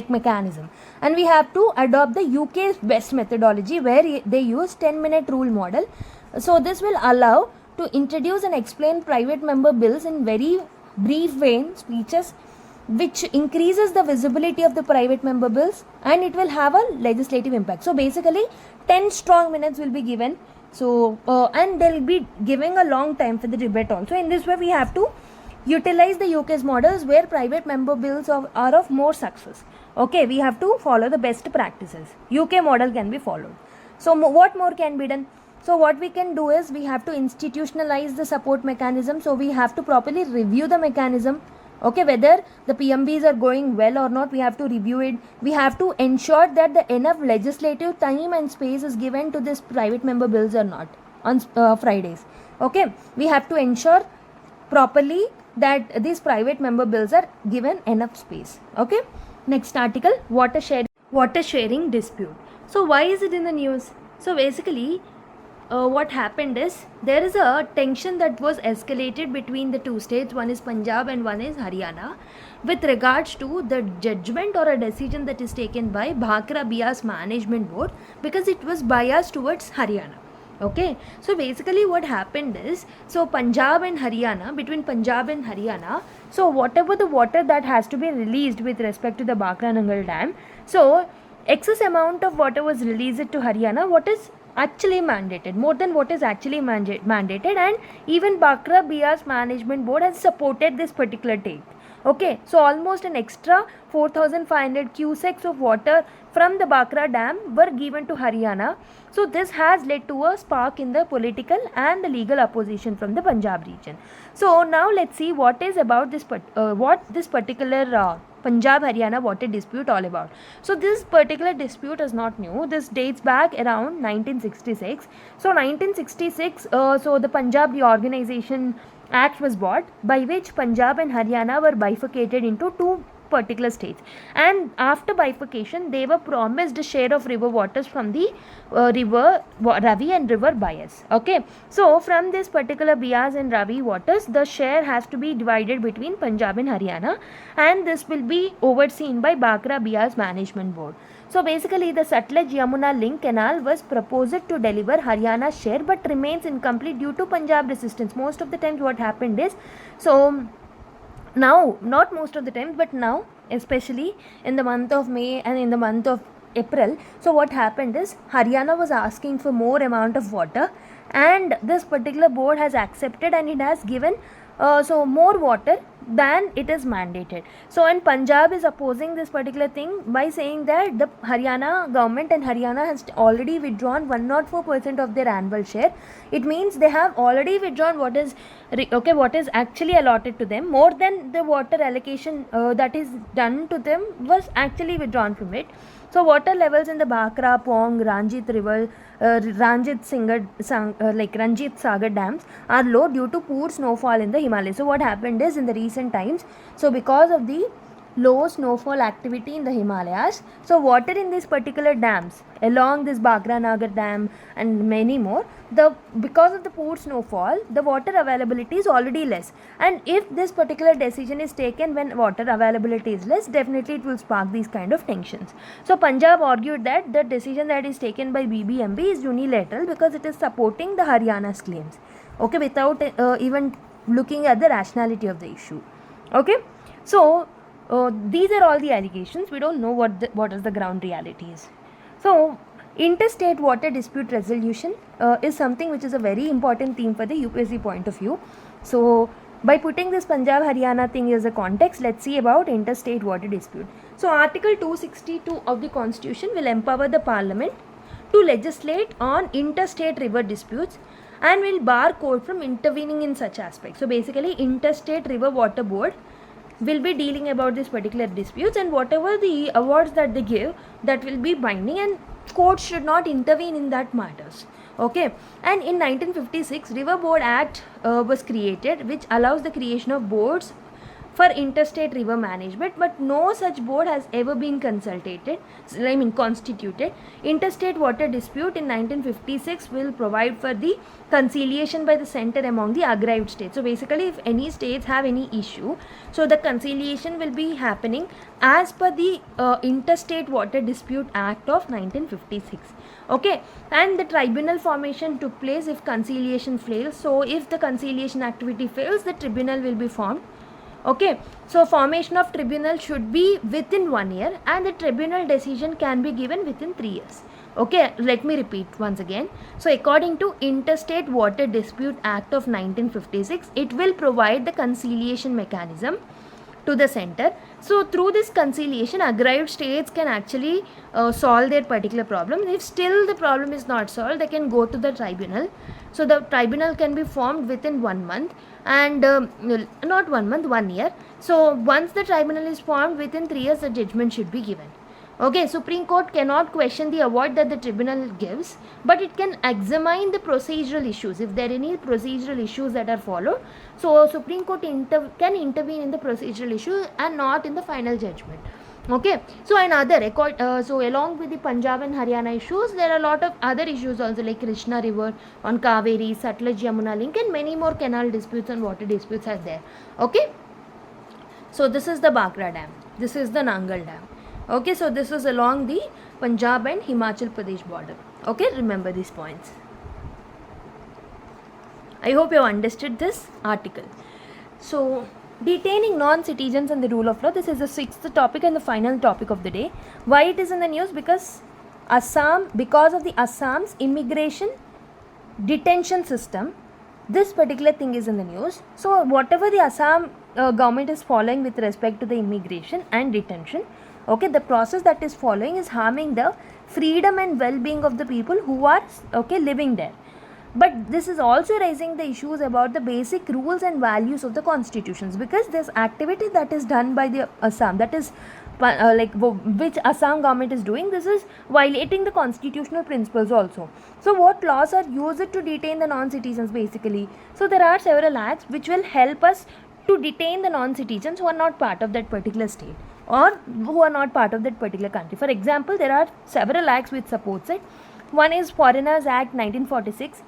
A: mechanism, and we have to adopt the UK's best methodology where they use 10-minute rule model. So this will allow to introduce and explain private member bills in very brief vein speeches, which increases the visibility of the private member bills, and it will have a legislative impact. So basically 10 strong minutes will be given, so and they'll be giving a long time for the debate also. In this way we have to utilize the UK's models where private member bills are of more success. Okay, we have to follow the best practices. UK model can be followed. So what more can be done? So what we can do is we have to institutionalize the support mechanism. So we have to properly review the mechanism. Okay, whether the PMBs are going well or not, we have to review it. We have to ensure that the enough legislative time and space is given to this private member bills or not on Fridays. Okay, we have to ensure properly that these private member bills are given enough space. Okay, next article, water sharing dispute. So why is it in the news? So basically what happened is there is a tension that was escalated between the two states, one is Punjab and one is Haryana, with regards to the judgment or a decision that is taken by Bhakra Bias Management Board, because it was biased towards Haryana. Okay, so basically what happened is, so between Punjab and Haryana, so whatever the water that has to be released with respect to the Bhakra Nangal Dam, so excess amount of water was released to Haryana, what is actually mandated, more than what is actually mandated, and even Bhakra Bias Management Board has supported this particular take. Okay, so almost an extra 4,500 cusecs of water from the Bhakra Dam were given to Haryana. So this has led to a spark in the political and the legal opposition from the Punjab region. So now let's see what is about this particular Punjab-Haryana water dispute all about. So this particular dispute is not new. This dates back around 1966. So 1966, so the Punjab Reorganization Act was brought, by which Punjab and Haryana were bifurcated into two particular states, and after bifurcation they were promised a share of river waters from the river Ravi and river Bias. Okay, so from this particular Bias and Ravi waters, the share has to be divided between Punjab and Haryana, and this will be overseen by Bhakra Bias Management Board. So basically the Sutlej Yamuna link canal was proposed to deliver Haryana's share, but remains incomplete due to Punjab resistance. Most of the times what happened is, so now, not most of the times, but now, especially in the month of May and in the month of April, so what happened is Haryana was asking for more amount of water, and this particular board has accepted, and it has given so more water than it is mandated. So and Punjab is opposing this particular thing by saying that the Haryana government and Haryana has already withdrawn 104% of their annual share. It means they have already withdrawn what is actually allotted to them, more than the water allocation that is done to them was actually withdrawn from it. So water levels in the Bhakra, Pong, Ranjit river, Ranjit Sagar dams are low due to poor snowfall in the Himalayas. So what happened is, in the recent times, so because of the low snowfall activity in the Himalayas, so water in these particular dams along this Bhakra Nagar dam and many more, because of the poor snowfall, the water availability is already less, and if this particular decision is taken when water availability is less, definitely it will spark these kind of tensions. So Punjab argued that the decision that is taken by BBMB is unilateral because it is supporting the Haryana's claims, okay, without even looking at the rationality of the issue. Okay, so these are all the allegations. We don't know what is the ground reality is. So interstate water dispute resolution is something which is a very important theme for the UPSC point of view. So by putting this Punjab Haryana thing as a context, let's see about interstate water dispute. So Article 262 of the Constitution will empower the Parliament to legislate on interstate river disputes and will bar court from intervening in such aspects. So basically interstate river water board will be dealing about this particular disputes, and whatever the awards that they give, that will be binding, and courts should not intervene in that matters. Okay, and in 1956 River Board Act was created, which allows the creation of boards for interstate river management, but no such board has ever been constituted. Interstate water dispute in 1956 will provide for the conciliation by the center among the aggrieved states. So basically, if any states have any issue, so the conciliation will be happening as per the Interstate Water Dispute Act of 1956. Okay, and the tribunal formation took place if conciliation fails. So if the conciliation activity fails, the tribunal will be formed. Okay, so formation of tribunal should be within 1 year, and the tribunal decision can be given within 3 years. Okay, let me repeat once again. So according to Interstate Water Dispute Act of 1956, it will provide the conciliation mechanism to the center. So through this conciliation, aggrieved states can actually solve their particular problem. If still the problem is not solved, they can go to the tribunal. So the tribunal can be formed within 1 month, and not 1 month, 1 year. So once the tribunal is formed, within 3 years the judgment should be given. Okay, Supreme Court cannot question the award that the tribunal gives, but it can examine the procedural issues. If there are any procedural issues that are followed, so Supreme Court can intervene in the procedural issue and not in the final judgment. Okay, so so along with the Punjab and Haryana issues, there are a lot of other issues also, like Krishna River on Kaveri, Sutlej Yamuna link, and many more canal disputes and water disputes are there. Okay, so this is the Bhakra Dam, this is the Nangal Dam. Okay, so this is along the Punjab and Himachal Pradesh border. Okay, remember these points. I hope you have understood this article. So detaining non-citizens and the rule of law, this is the 6th topic and the final topic of the day. Why it is in the news? Because of the Assam's immigration detention system, this particular thing is in the news. So whatever the Assam government is following with respect to the immigration and detention, okay, the process that is following is harming the freedom and well-being of the people who are living there. But this is also raising the issues about the basic rules and values of the constitutions, because this activity that is done by the Assam, that is which Assam government is doing, this is violating the constitutional principles also. So what laws are used to detain the non-citizens basically? So there are several acts which will help us to detain the non-citizens who are not part of that particular state or who are not part of that particular country. For example, there are several acts which supports it. One is Foreigners Act 1946.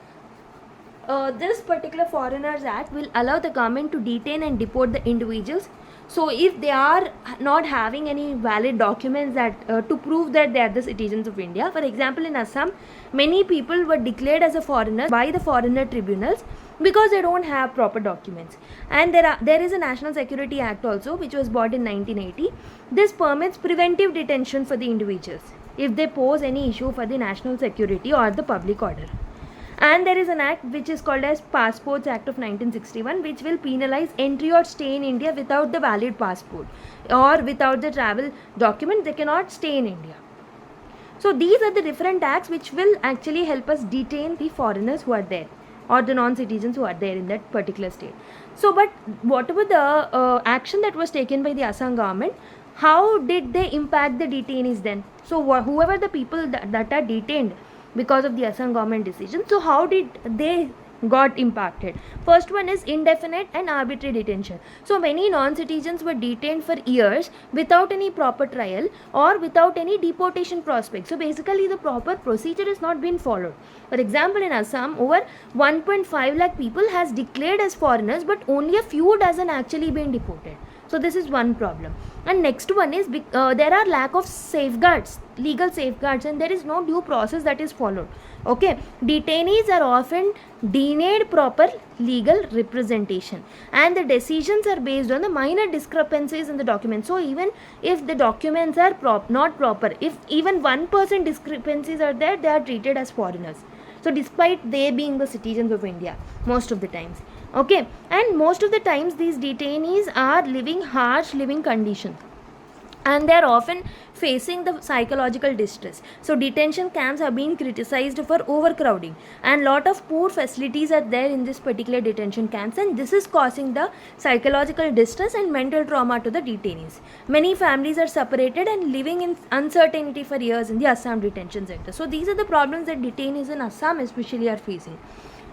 A: This particular Foreigners Act will allow the government to detain and deport the individuals. So if they are not having any valid documents that to prove that they are the citizens of India, for example in Assam, many people were declared as a foreigner by the foreigner tribunals because they don't have proper documents. And there is a National Security Act also, which was brought in 1980. This permits preventive detention for the individuals if they pose any issue for the national security or the public order. And there is an act which is called as Passports Act of 1961, which will penalize entry or stay in India without the valid passport or without the travel document. They cannot stay in India. So these are the different acts which will actually help us detain the foreigners who are there or the non-citizens who are there in that particular state. So but whatever the action that was taken by the Assam government, how did they impact the detainees then? So whoever the people that are detained because of the Assam government decision, so how did they got impacted? First one is indefinite and arbitrary detention. So many non-citizens were detained for years without any proper trial or without any deportation prospect. So basically the proper procedure is not been followed. For example, in Assam, over 1.5 lakh people has declared as foreigners, but only a few dozen actually been deported. So this is one problem. And next one is there are lack of safeguards, legal safeguards, and there is no due process that is followed. Okay, detainees are often denied proper legal representation, and the decisions are based on the minor discrepancies in the documents. So even if the documents are not proper, if even 1% discrepancies are there, they are treated as foreigners. So despite they being the citizens of India most of the times. Okay, and most of the times these detainees are living harsh living conditions, and they are often facing the psychological distress. So detention camps have been criticized for overcrowding, and lot of poor facilities are there in this particular detention camps, and this is causing the psychological distress and mental trauma to the detainees. Many families are separated and living in uncertainty for years in the Assam detention center. So these are the problems that detainees in Assam especially are facing.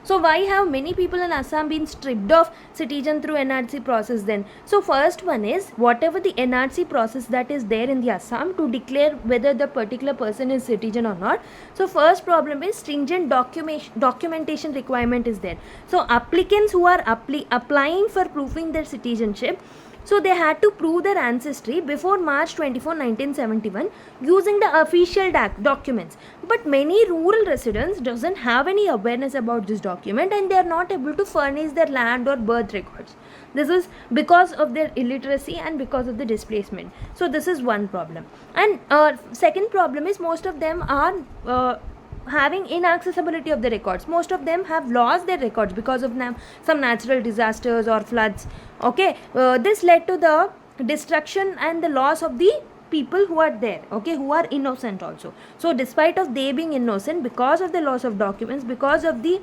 A: So why have many people in Assam been stripped of citizen through NRC process then? So first one is whatever the NRC process that is there in the Assam to declare whether the particular person is citizen or not. So first problem is stringent documentation requirement is there. So applicants who are applying for proving their citizenship, so they had to prove their ancestry before March 24, 1971 using the official documents. But many rural residents doesn't have any awareness about this document and they are not able to furnish their land or birth records. This is because of their illiteracy and because of the displacement. So this is one problem. And second problem is most of them are having inaccessibility of the records. Most of them have lost their records because of some natural disasters or floods. Okay, this led to the destruction and the loss of the people who are there, okay, who are innocent also. So despite of they being innocent, because of the loss of documents, because of the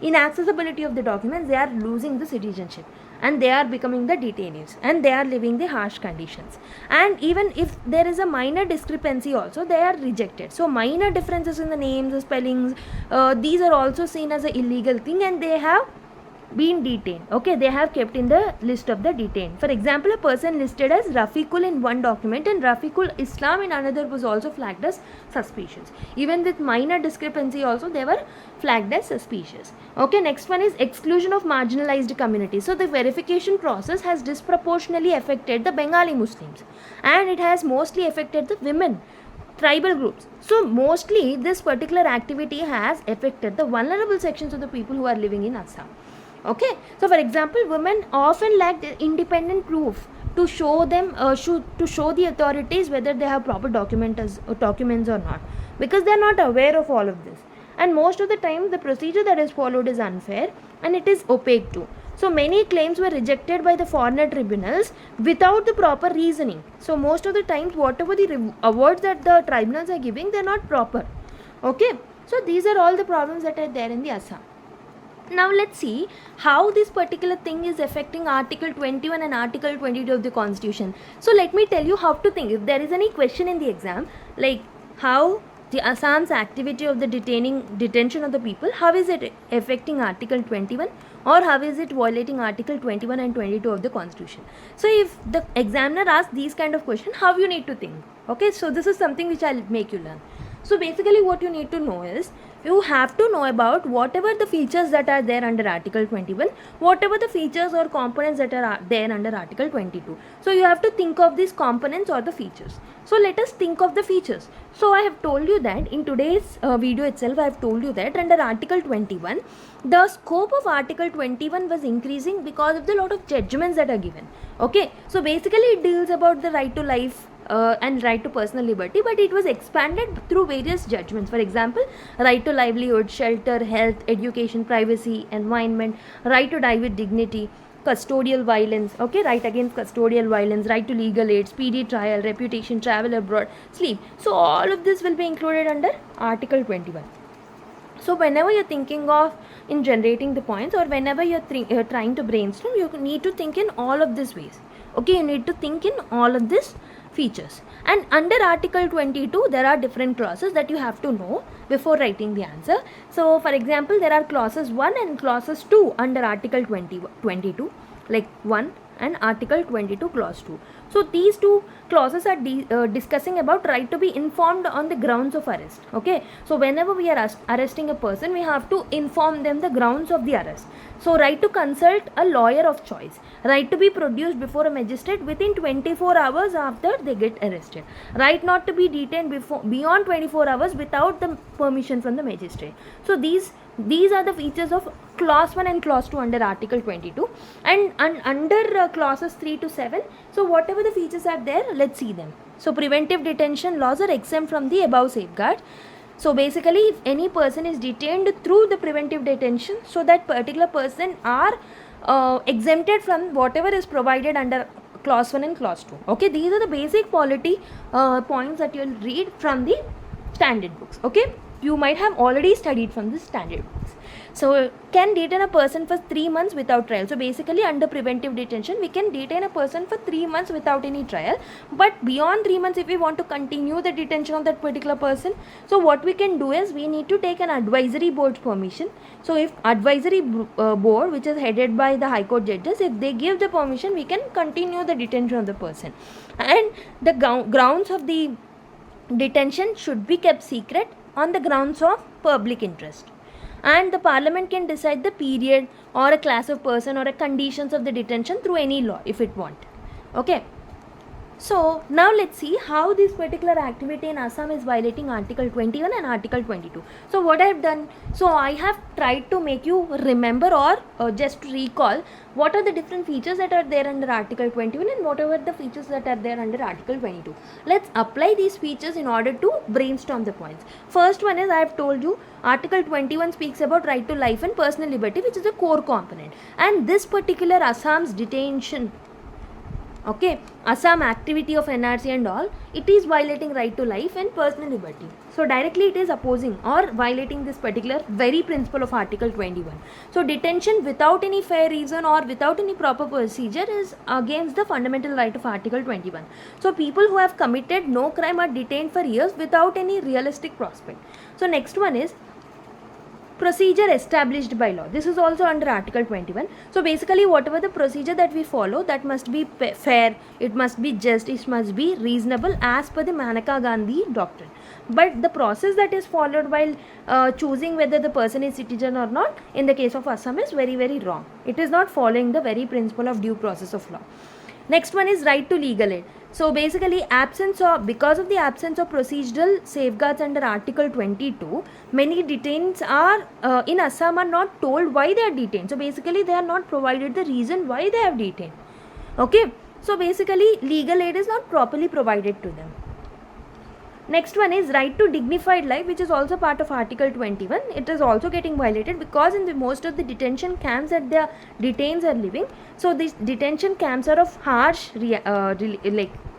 A: inaccessibility of the documents, they are losing the citizenship and they are becoming the detainees and they are living the harsh conditions. And even if there is a minor discrepancy also, they are rejected. So minor differences in the names, the spellings, these are also seen as an illegal thing and they have been detained. Okay, they have kept in the list of the detained. For example, a person listed as Rafiqul in one document and Rafiqul Islam in another was also flagged as suspicious. Even with minor discrepancy also they were flagged as suspicious. Okay, next one is exclusion of marginalized communities. So the verification process has disproportionately affected the Bengali Muslims and it has mostly affected the women, tribal groups. So mostly this particular activity has affected the vulnerable sections of the people who are living in Assam. Okay, so for example, women often lack independent proof to show them to show the authorities whether they have proper documents or not, because they are not aware of all of this. And most of the time the procedure that is followed is unfair and it is opaque too. So many claims were rejected by the foreigner tribunals without the proper reasoning. So most of the times whatever the awards that the tribunals are giving, they are not proper. Okay, so these are all the problems that are there in the Assam. Now let's see how this particular thing is affecting Article 21 and Article 22 of the Constitution. So let me tell you how to think. If there is any question in the exam, like how the Assam's activity of the detention of the people, how is it affecting Article 21 or how is it violating Article 21 and 22 of the Constitution? So if the examiner asks these kind of questions, how you need to think? Okay, so this is something which I'll make you learn. So basically what you need to know is, you have to know about whatever the features that are there under Article 21, whatever the features or components that are there under Article 22. So you have to think of these components or the features. So let us think of the features. So I have told you that in today's video itself, I have told you that under Article 21, the scope of Article 21 was increasing because of the lot of judgments that are given. Okay, so basically it deals about the right to life, and right to personal liberty, but it was expanded through various judgments. For example, right to livelihood, shelter, health, education, privacy, environment, right to die with dignity, custodial violence, okay, right against custodial violence, right to legal aid, speedy trial, reputation, travel abroad, sleep. So all of this will be included under Article 21. So whenever you're thinking of in generating the points or whenever you're trying to brainstorm, you need to think in all of these ways. Okay, you need to think in all of this features. And under Article 22 there are different clauses that you have to know before writing the answer. So for example, there are clauses 1 and clauses 2 under Article 22, like 1 and Article 22 clause 2. So these two clauses are discussing about right to be informed on the grounds of arrest. Okay, so whenever we are arresting a person, we have to inform them the grounds of the arrest. So right to consult a lawyer of choice, right to be produced before a magistrate within 24 hours after they get arrested, right not to be detained beyond 24 hours without the permission from the magistrate. So these are the features of clause 1 and clause 2 under Article 22. And under clauses 3 to 7, so whatever the features are there, let's see them. So preventive detention laws are exempt from the above safeguard. So basically, if any person is detained through the preventive detention, so that particular person are exempted from whatever is provided under clause 1 and clause 2. Okay, these are the basic polity points that you will read from the standard books. Okay. you might have already studied from the standard books. So can detain a person for 3 months without trial. So basically under preventive detention we can detain a person for 3 months without any trial, but beyond 3 months if we want to continue the detention of that particular person, so what we can do is we need to take an advisory board's permission. So if advisory board, which is headed by the High Court judges, if they give the permission, we can continue the detention of the person, and the grounds of the detention should be kept secret on the grounds of public interest, and the parliament can decide the period or a class of person or a conditions of the detention through any law if it want. Okay, so now let's see how this particular activity in Assam is violating Article 21 and Article 22. So what I have done, so I have tried to make you remember or just recall what are the different features that are there under Article 21 and whatever the features that are there under Article 22. Let's apply these features in order to brainstorm the points. First one is, I have told you Article 21 speaks about right to life and personal liberty, which is a core component, and this particular Assam's detention, okay, Assam activity of NRC and all, it is violating right to life and personal liberty. So directly it is opposing or violating this particular very principle of Article 21. So detention without any fair reason or without any proper procedure is against the fundamental right of Article 21. So people who have committed no crime are detained for years without any realistic prospect. So next one is procedure established by law. This is also under Article 21. So basically whatever the procedure that we follow, that must be fair, it must be just, it must be reasonable as per the Maneka Gandhi doctrine. But the process that is followed while choosing whether the person is citizen or not in the case of Assam is very, very wrong. It is not following the very principle of due process of law. Next one is right to legal aid. So basically because of the absence of procedural safeguards under Article 22, many detainees are in Assam are not told why they are detained. So basically they are not provided the reason why they have detained. Okay, so basically legal aid is not properly provided to them. Next one is right to dignified life, which is also part of Article 21. It is also getting violated because in the most of the detention camps that the detainees are living, so these detention camps are of harsh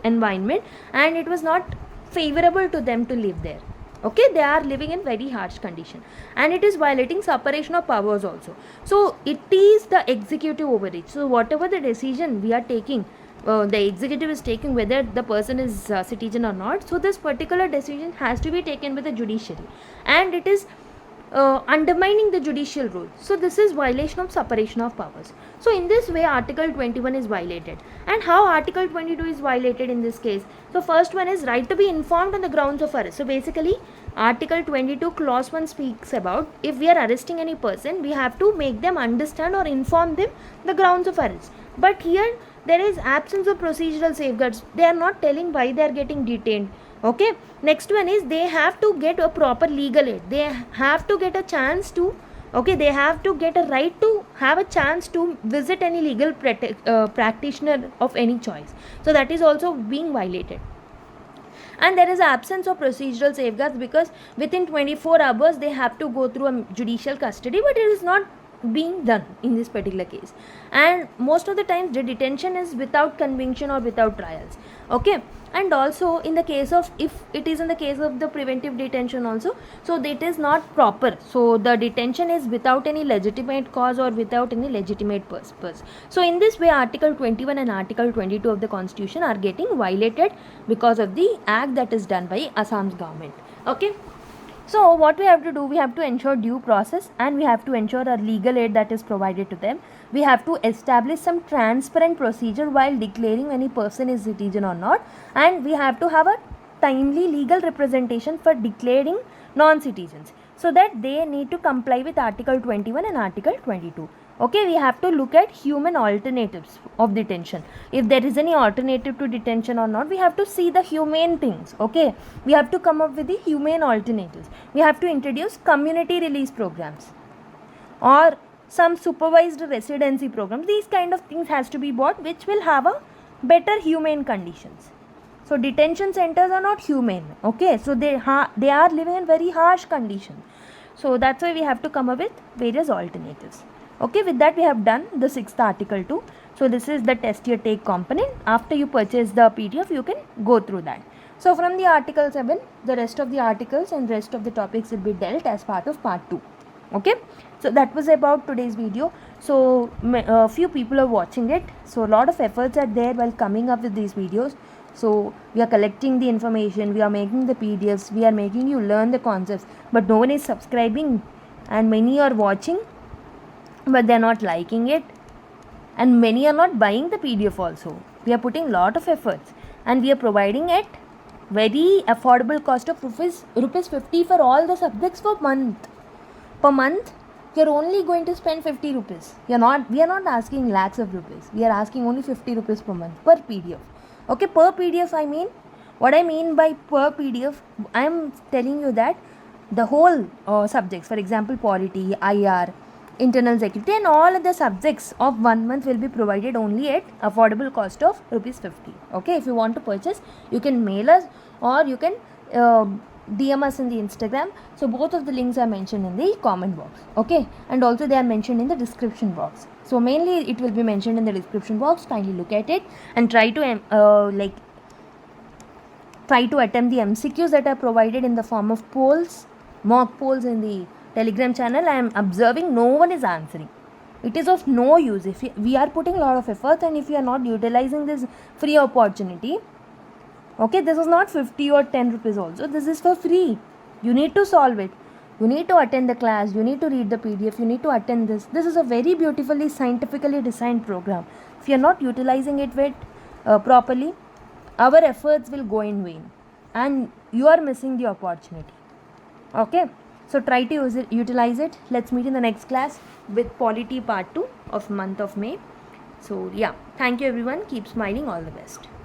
A: environment, and it was not favorable to them to live there. Okay, they are living in very harsh condition, and it is violating separation of powers also. So it is the executive overreach. So whatever the decision we are taking, the executive is taking whether the person is citizen or not, so this particular decision has to be taken with the judiciary, and it is undermining the judicial rule. So this is violation of separation of powers. So in this way Article 21 is violated. And how Article 22 is violated in this case? So first one is right to be informed on the grounds of arrest. So basically Article 22 clause 1 speaks about if we are arresting any person, we have to make them understand or inform them the grounds of arrest. But here there is absence of procedural safeguards. They are not telling why they are getting detained. Okay, next one is they have to get a proper legal aid. They have to get a chance to, okay, they have to get a right to have a chance to visit any legal practitioner of any choice. So that is also being violated. And there is absence of procedural safeguards because within 24 hours they have to go through a judicial custody, but it is not being done in this particular case, and most of the times the detention is without conviction or without trials. Okay, and also in the case of, if it is in the case of the preventive detention also, so it is not proper. So the detention is without any legitimate cause or without any legitimate purpose. So in this way Article 21 and Article 22 of the Constitution are getting violated because of the act that is done by Assam's government. Okay, so what we have to do, we have to ensure due process, and we have to ensure a legal aid that is provided to them. We have to establish some transparent procedure while declaring any person is citizen or not, and we have to have a timely legal representation for declaring non-citizens, so that they need to comply with Article 21 and Article 22. Okay, we have to look at human alternatives of detention. If there is any alternative to detention or not, we have to see the humane things. Okay, we have to come up with the humane alternatives. We have to introduce community release programs or some supervised residency programs. These kind of things has to be brought, which will have a better humane conditions. So detention centers are not humane. Okay, so they are living in very harsh conditions. So that's why we have to come up with various alternatives. Okay, with that we have done the 6th article too. So this is the test your take component. After you purchase the PDF, you can go through that. So from the article 7, the rest of the articles and rest of the topics will be dealt as part of part 2. Okay, so that was about today's video. So few people are watching it, so a lot of efforts are there while coming up with these videos. So we are collecting the information, we are making the PDFs, we are making you learn the concepts, but no one is subscribing, and many are watching but they are not liking it, and many are not buying the PDF also. We are putting lot of efforts and we are providing it very affordable cost of rupees 50 for all the subjects per month. Per month you are only going to spend 50 rupees. We are not asking lakhs of rupees. We are asking only 50 rupees per month per PDF. Okay, per PDF I mean, what I mean by per PDF, I am telling you that the whole subjects, for example Polity, IR, internal security and all other subjects of 1 month will be provided only at affordable cost of rupees 50. Okay, if you want to purchase, you can mail us or you can DM us in the Instagram. So both of the links are mentioned in the comment box. Okay, and also they are mentioned in the description box. So mainly it will be mentioned in the description box. Kindly look at it and try to attempt the MCQs that are provided in the form of polls, mock polls in the Telegram channel. I am observing no one is answering. It is of no use. If we are putting a lot of effort and if you are not utilizing this free opportunity, okay, this is not 50 or 10 rupees also. This is for free. You need to solve it. You need to attend the class. You need to read the PDF. You need to attend this. This is a very beautifully scientifically designed program. If you are not utilizing it properly, our efforts will go in vain and you are missing the opportunity. Okay, so try to utilize it. Let's meet in the next class with Polity part 2 of month of May. So yeah, thank you everyone. Keep smiling. All the best.